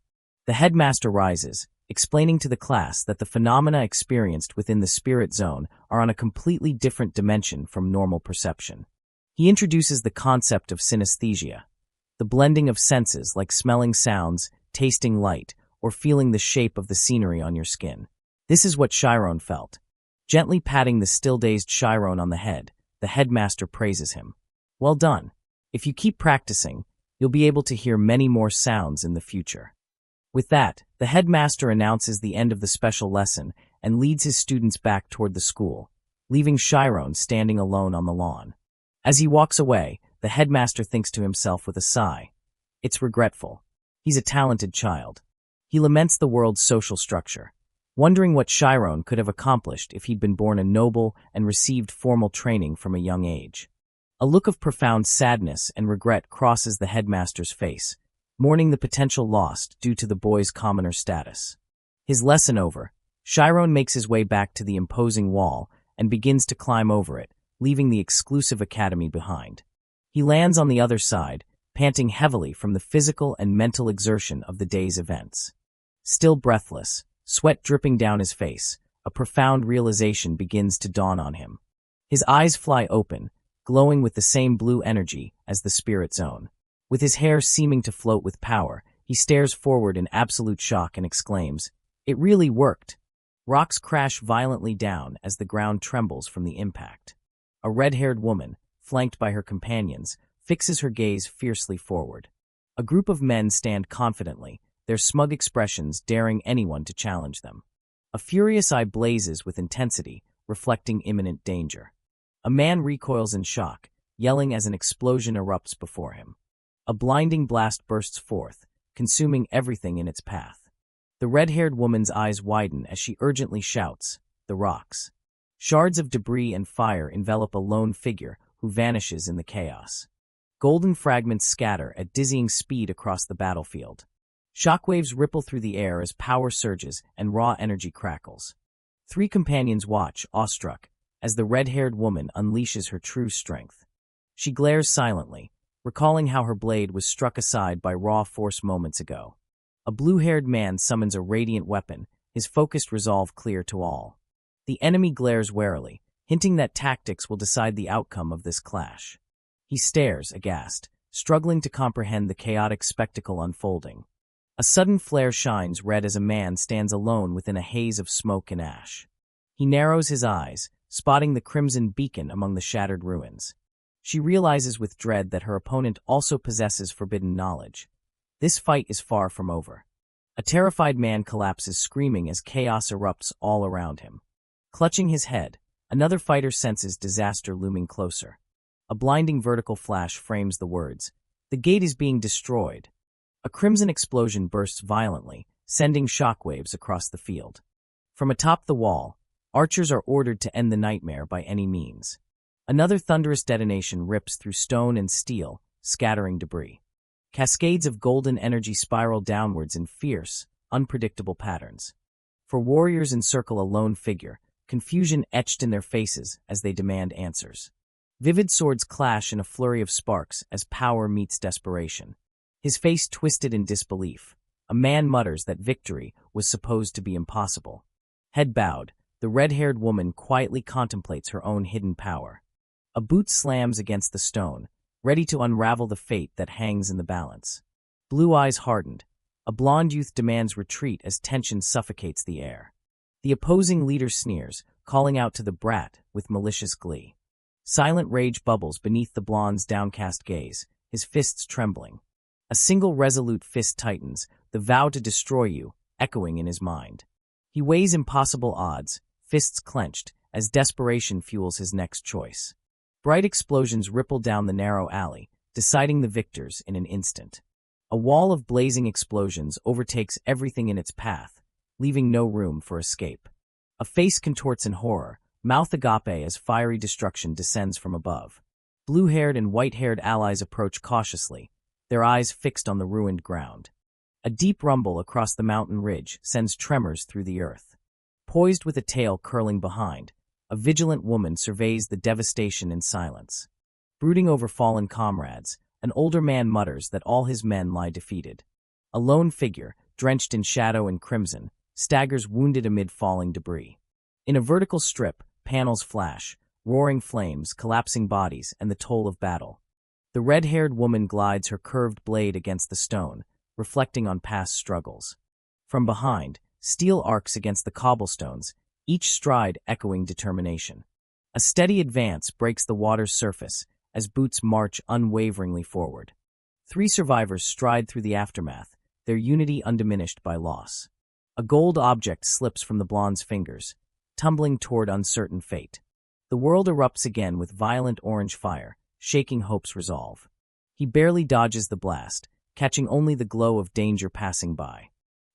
The headmaster rises, explaining to the class that the phenomena experienced within the spirit zone are on a completely different dimension from normal perception. He introduces the concept of synesthesia, the blending of senses like smelling sounds, tasting light, or feeling the shape of the scenery on your skin. This is what Chiron felt. Gently patting the still-dazed Chiron on the head, the headmaster praises him. "Well done. If you keep practicing, you'll be able to hear many more sounds in the future." With that, the headmaster announces the end of the special lesson and leads his students back toward the school, leaving Chiron standing alone on the lawn. As he walks away, the headmaster thinks to himself with a sigh. It's regretful. He's a talented child. He laments the world's social structure. wondering what Chiron could have accomplished if he'd been born a noble and received formal training from a young age. A look of profound sadness and regret crosses the headmaster's face, mourning the potential lost due to the boy's commoner status. His lesson over, Chiron makes his way back to the imposing wall and begins to climb over it, leaving the exclusive academy behind. He lands on the other side, panting heavily from the physical and mental exertion of the day's events. Still breathless, sweat dripping down his face, a profound realization begins to dawn on him. His eyes fly open, glowing with the same blue energy as the spirit's own. With his hair seeming to float with power, he stares forward in absolute shock and exclaims, "It really worked!" Rocks crash violently down as the ground trembles from the impact. A red-haired woman, flanked by her companions, fixes her gaze fiercely forward. A group of men stand confidently, their smug expressions daring anyone to challenge them. A furious eye blazes with intensity, reflecting imminent danger. A man recoils in shock, yelling as an explosion erupts before him. A blinding blast bursts forth, consuming everything in its path. The red-haired woman's eyes widen as she urgently shouts, "The rocks!" Shards of debris and fire envelop a lone figure who vanishes in the chaos. Golden fragments scatter at dizzying speed across the battlefield. Shockwaves ripple through the air as power surges and raw energy crackles. Three companions watch, awestruck, as the red-haired woman unleashes her true strength. She glares silently, recalling how her blade was struck aside by raw force moments ago. A blue-haired man summons a radiant weapon, his focused resolve clear to all. The enemy glares warily, hinting that tactics will decide the outcome of this clash. He stares, aghast, struggling to comprehend the chaotic spectacle unfolding. A sudden flare shines red as a man stands alone within a haze of smoke and ash. He narrows his eyes, spotting the crimson beacon among the shattered ruins. She realizes with dread that her opponent also possesses forbidden knowledge. This fight is far from over. A terrified man collapses screaming as chaos erupts all around him. Clutching his head, another fighter senses disaster looming closer. A blinding vertical flash frames the words, "The gate is being destroyed." A crimson explosion bursts violently, sending shockwaves across the field. From atop the wall, archers are ordered to end the nightmare by any means. Another thunderous detonation rips through stone and steel, scattering debris. Cascades of golden energy spiral downwards in fierce, unpredictable patterns. For warriors encircle a lone figure, confusion etched in their faces as they demand answers. Vivid swords clash in a flurry of sparks as power meets desperation. His face twisted in disbelief, a man mutters that victory was supposed to be impossible. Head bowed, the red-haired woman quietly contemplates her own hidden power. A boot slams against the stone, ready to unravel the fate that hangs in the balance. Blue eyes hardened, a blonde youth demands retreat as tension suffocates the air. The opposing leader sneers, calling out to the brat with malicious glee. Silent rage bubbles beneath the blonde's downcast gaze, his fists trembling. A single resolute fist tightens, the vow to destroy you, echoing in his mind. He weighs impossible odds, fists clenched, as desperation fuels his next choice. Bright explosions ripple down the narrow alley, deciding the victors in an instant. A wall of blazing explosions overtakes everything in its path, leaving no room for escape. A face contorts in horror, mouth agape as fiery destruction descends from above. Blue-haired and white-haired allies approach cautiously, their eyes fixed on the ruined ground. A deep rumble across the mountain ridge sends tremors through the earth. Poised with a tail curling behind, a vigilant woman surveys the devastation in silence. Brooding over fallen comrades, an older man mutters that all his men lie defeated. A lone figure, drenched in shadow and crimson, staggers wounded amid falling debris. In a vertical strip, panels flash, roaring flames, collapsing bodies, and the toll of battle. The red-haired woman glides her curved blade against the stone, reflecting on past struggles. From behind, steel arcs against the cobblestones, each stride echoing determination. A steady advance breaks the water's surface as boots march unwaveringly forward. Three survivors stride through the aftermath, their unity undiminished by loss. A gold object slips from the blonde's fingers, tumbling toward uncertain fate. The world erupts again with violent orange fire, shaking hope's resolve. He barely dodges the blast, catching only the glow of danger passing by.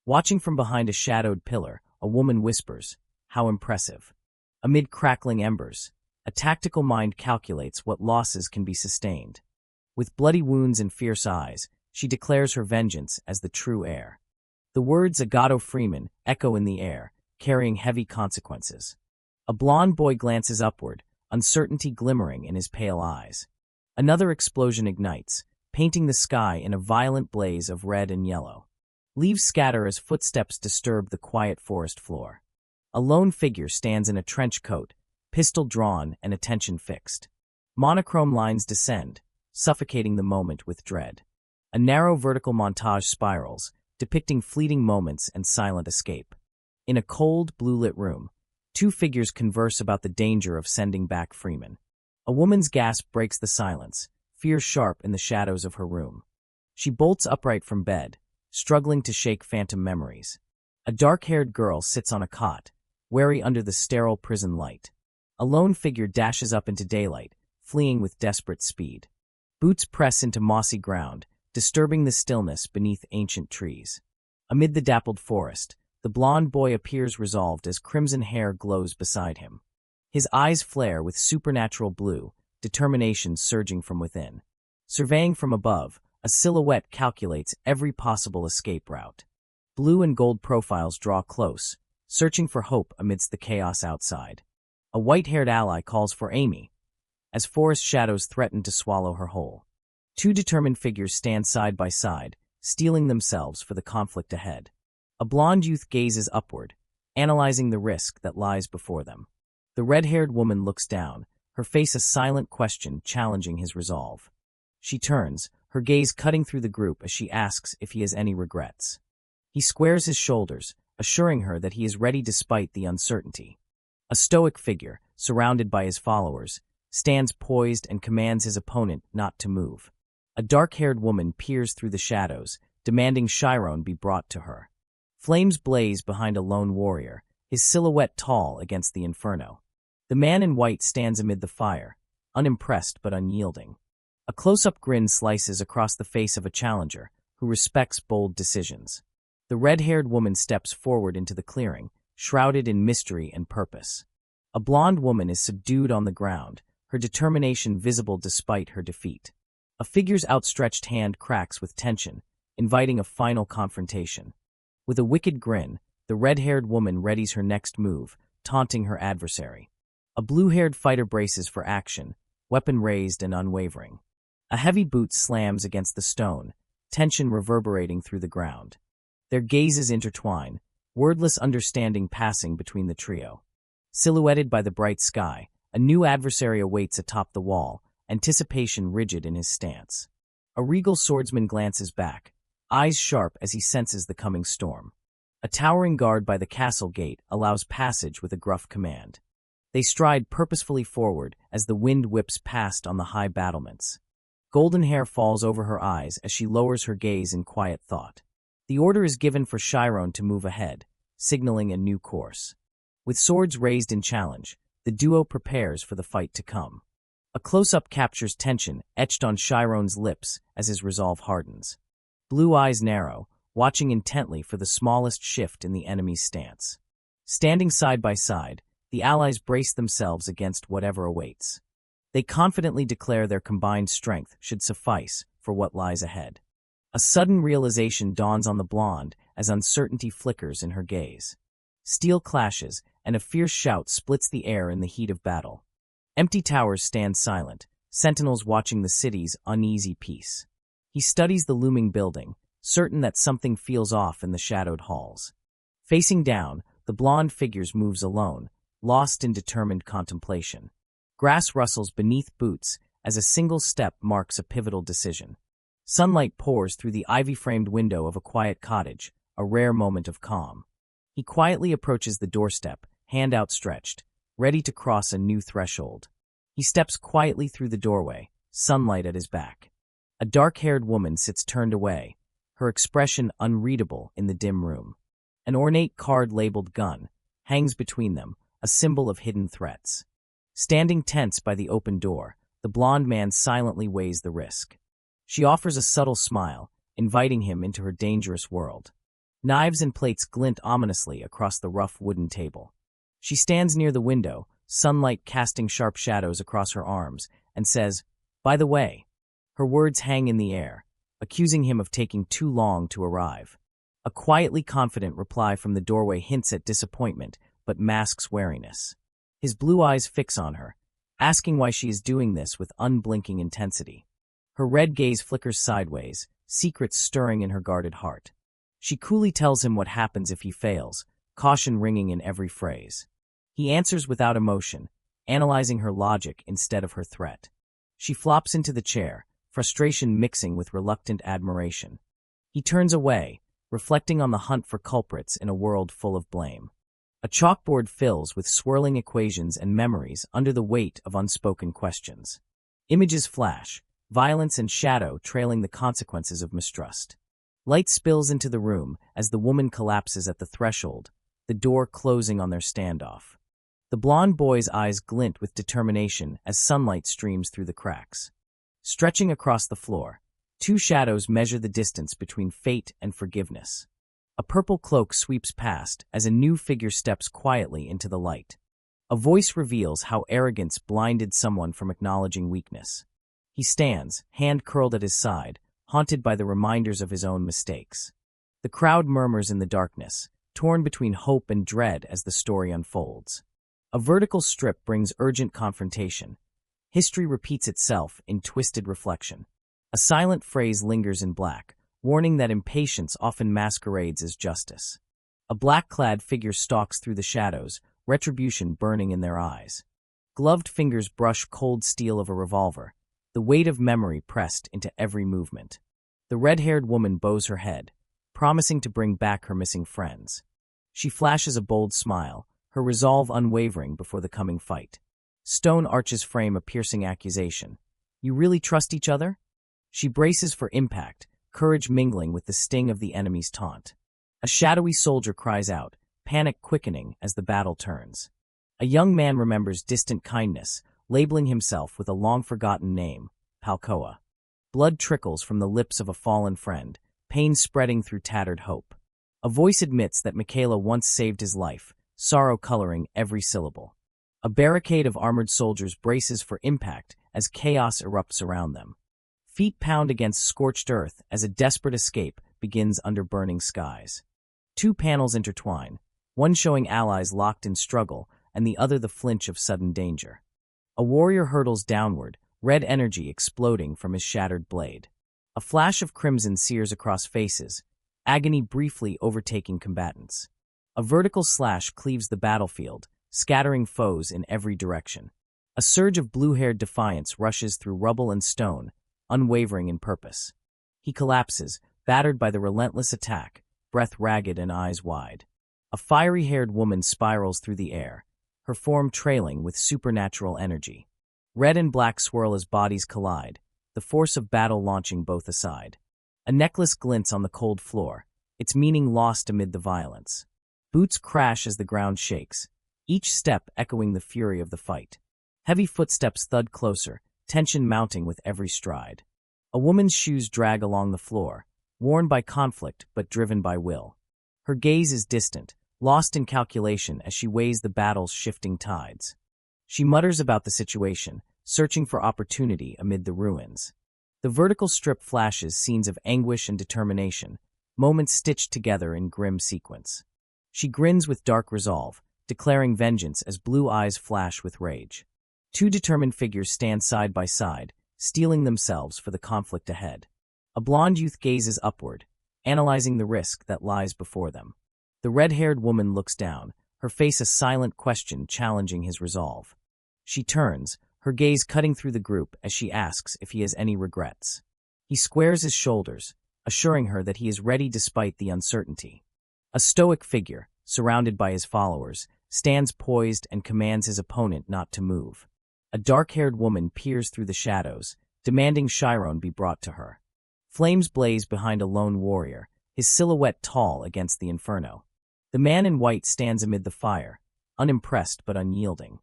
Watching from behind a shadowed pillar, a woman whispers, "How impressive." Amid crackling embers, a tactical mind calculates what losses can be sustained. With bloody wounds and fierce eyes, she declares her vengeance as the true heir. The words "Agato Freeman" echo in the air, carrying heavy consequences. A blond boy glances upward, uncertainty glimmering in his pale eyes. Another explosion ignites, painting the sky in a violent blaze of red and yellow. Leaves scatter as footsteps disturb the quiet forest floor. A lone figure stands in a trench coat, pistol drawn and attention fixed. Monochrome lines descend, suffocating the moment with dread. A narrow vertical montage spirals, depicting fleeting moments and silent escape. In a cold, blue-lit room, two figures converse about the danger of sending back Freeman. A woman's gasp breaks the silence, fear sharp in the shadows of her room. She bolts upright from bed, struggling to shake phantom memories. A dark-haired girl sits on a cot, wary under the sterile prison light. A lone figure dashes up into daylight, fleeing with desperate speed. Boots press into mossy ground, disturbing the stillness beneath ancient trees. Amid the dappled forest, the blond boy appears resolved as crimson hair glows beside him. His eyes flare with supernatural blue, determination surging from within. Surveying from above, a silhouette calculates every possible escape route. Blue and gold profiles draw close, searching for hope amidst the chaos outside. A white-haired ally calls for Amy, as forest shadows threaten to swallow her whole. Two determined figures stand side by side, steeling themselves for the conflict ahead. A blond youth gazes upward, analyzing the risk that lies before them. The red-haired woman looks down, her face a silent question challenging his resolve. She turns, her gaze cutting through the group as she asks if he has any regrets. He squares his shoulders, assuring her that he is ready despite the uncertainty. A stoic figure, surrounded by his followers, stands poised and commands his opponent not to move. A dark-haired woman peers through the shadows, demanding Chiron be brought to her. Flames blaze behind a lone warrior, his silhouette tall against the inferno. The man in white stands amid the fire, unimpressed but unyielding. A close-up grin slices across the face of a challenger, who respects bold decisions. The red-haired woman steps forward into the clearing, shrouded in mystery and purpose. A blonde woman is subdued on the ground, her determination visible despite her defeat. A figure's outstretched hand cracks with tension, inviting a final confrontation. With a wicked grin, the red-haired woman readies her next move, taunting her adversary. A blue-haired fighter braces for action, weapon raised and unwavering. A heavy boot slams against the stone, tension reverberating through the ground. Their gazes intertwine, wordless understanding passing between the trio. Silhouetted by the bright sky, a new adversary awaits atop the wall, anticipation rigid in his stance. A regal swordsman glances back, eyes sharp as he senses the coming storm. A towering guard by the castle gate allows passage with a gruff command. They stride purposefully forward as the wind whips past on the high battlements. Golden hair falls over her eyes as she lowers her gaze in quiet thought. The order is given for Chiron to move ahead, signaling a new course. With swords raised in challenge, the duo prepares for the fight to come. A close-up captures tension etched on Chiron's lips as his resolve hardens. Blue eyes narrow, watching intently for the smallest shift in the enemy's stance. Standing side by side, the allies brace themselves against whatever awaits. They confidently declare their combined strength should suffice for what lies ahead. A sudden realization dawns on the blonde as uncertainty flickers in her gaze. Steel clashes, and a fierce shout splits the air in the heat of battle. Empty towers stand silent, sentinels watching the city's uneasy peace. He studies the looming building, certain that something feels off in the shadowed halls. Facing down, the blonde figure moves alone, lost in determined contemplation. Grass rustles beneath boots as a single step marks a pivotal decision. Sunlight pours through the ivy-framed window of a quiet cottage, a rare moment of calm. He quietly approaches the doorstep, hand outstretched, ready to cross a new threshold. He steps quietly through the doorway, sunlight at his back. A dark-haired woman sits turned away, her expression unreadable in the dim room. An ornate card-labeled gun hangs between them, a symbol of hidden threats. Standing tense by the open door, the blonde man silently weighs the risk. She offers a subtle smile, inviting him into her dangerous world. Knives and plates glint ominously across the rough wooden table. She stands near the window, sunlight casting sharp shadows across her arms, and says, "By the way." Her words hang in the air, accusing him of taking too long to arrive. A quietly confident reply from the doorway hints at disappointment, but masks wariness. His blue eyes fix on her, asking why she is doing this with unblinking intensity. Her red gaze flickers sideways, secrets stirring in her guarded heart. She coolly tells him what happens if he fails, caution ringing in every phrase. He answers without emotion, analyzing her logic instead of her threat. She flops into the chair, frustration mixing with reluctant admiration. He turns away, reflecting on the hunt for culprits in a world full of blame. A chalkboard fills with swirling equations and memories under the weight of unspoken questions. Images flash, violence and shadow trailing the consequences of mistrust. Light spills into the room as the woman collapses at the threshold, the door closing on their standoff. The blonde boy's eyes glint with determination as sunlight streams through the cracks. Stretching across the floor, two shadows measure the distance between fate and forgiveness. A purple cloak sweeps past as a new figure steps quietly into the light. A voice reveals how arrogance blinded someone from acknowledging weakness. He stands, hand curled at his side, haunted by the reminders of his own mistakes. The crowd murmurs in the darkness, torn between hope and dread as the story unfolds. A vertical strip brings urgent confrontation. History repeats itself in twisted reflection. A silent phrase lingers in black, warning that impatience often masquerades as justice. A black-clad figure stalks through the shadows, retribution burning in their eyes. Gloved fingers brush cold steel of a revolver, the weight of memory pressed into every movement. The red-haired woman bows her head, promising to bring back her missing friends. She flashes a bold smile, her resolve unwavering before the coming fight. Stone arches frame a piercing accusation. "You really trust each other?" She braces for impact, courage mingling with the sting of the enemy's taunt. A shadowy soldier cries out, panic quickening as the battle turns. A young man remembers distant kindness, labeling himself with a long-forgotten name, Palkoa. Blood trickles from the lips of a fallen friend, pain spreading through tattered hope. A voice admits that Michaela once saved his life, sorrow coloring every syllable. A barricade of armored soldiers braces for impact as chaos erupts around them. Feet pound against scorched earth as a desperate escape begins under burning skies. Two panels intertwine, one showing allies locked in struggle and the other the flinch of sudden danger. A warrior hurtles downward, red energy exploding from his shattered blade. A flash of crimson sears across faces, agony briefly overtaking combatants. A vertical slash cleaves the battlefield, scattering foes in every direction. A surge of blue-haired defiance rushes through rubble and stone, unwavering in purpose. He collapses, battered by the relentless attack, breath ragged and eyes wide. A fiery-haired woman spirals through the air, her form trailing with supernatural energy. Red and black swirl as bodies collide, the force of battle launching both aside. A necklace glints on the cold floor, its meaning lost amid the violence. Boots crash as the ground shakes, each step echoing the fury of the fight. Heavy footsteps thud closer, tension mounting with every stride. A woman's shoes drag along the floor, worn by conflict but driven by will. Her gaze is distant, lost in calculation as she weighs the battle's shifting tides. She mutters about the situation, searching for opportunity amid the ruins. The vertical strip flashes scenes of anguish and determination, moments stitched together in grim sequence. She grins with dark resolve, declaring vengeance as blue eyes flash with rage. Two determined figures stand side by side, steeling themselves for the conflict ahead. A blonde youth gazes upward, analyzing the risk that lies before them. The red-haired woman looks down, her face a silent question challenging his resolve. She turns, her gaze cutting through the group as she asks if he has any regrets. He squares his shoulders, assuring her that he is ready despite the uncertainty. A stoic figure, surrounded by his followers, stands poised and commands his opponent not to move. A dark-haired woman peers through the shadows, demanding Chiron be brought to her. Flames blaze behind a lone warrior, his silhouette tall against the inferno. The man in white stands amid the fire, unimpressed but unyielding.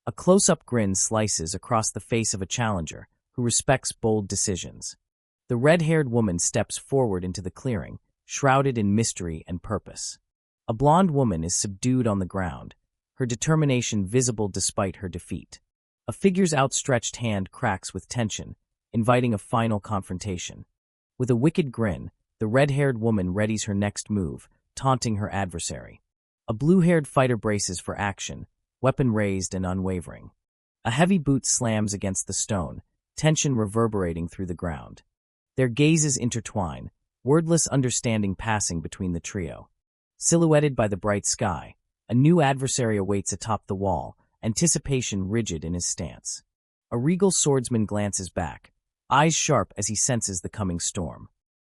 A close-up grin slices across the face of a challenger who respects bold decisions. The red-haired woman steps forward into the clearing, shrouded in mystery and purpose. A blonde woman is subdued on the ground, her determination visible despite her defeat. A figure's outstretched hand cracks with tension, inviting a final confrontation. With a wicked grin, the red-haired woman readies her next move, taunting her adversary. A blue-haired fighter braces for action, weapon raised and unwavering. A heavy boot slams against the stone, tension reverberating through the ground. Their gazes intertwine, wordless understanding passing between the trio. Silhouetted by the bright sky, a new adversary awaits atop the wall, anticipation rigid in his stance. A regal swordsman glances back, eyes sharp as he senses the coming storm.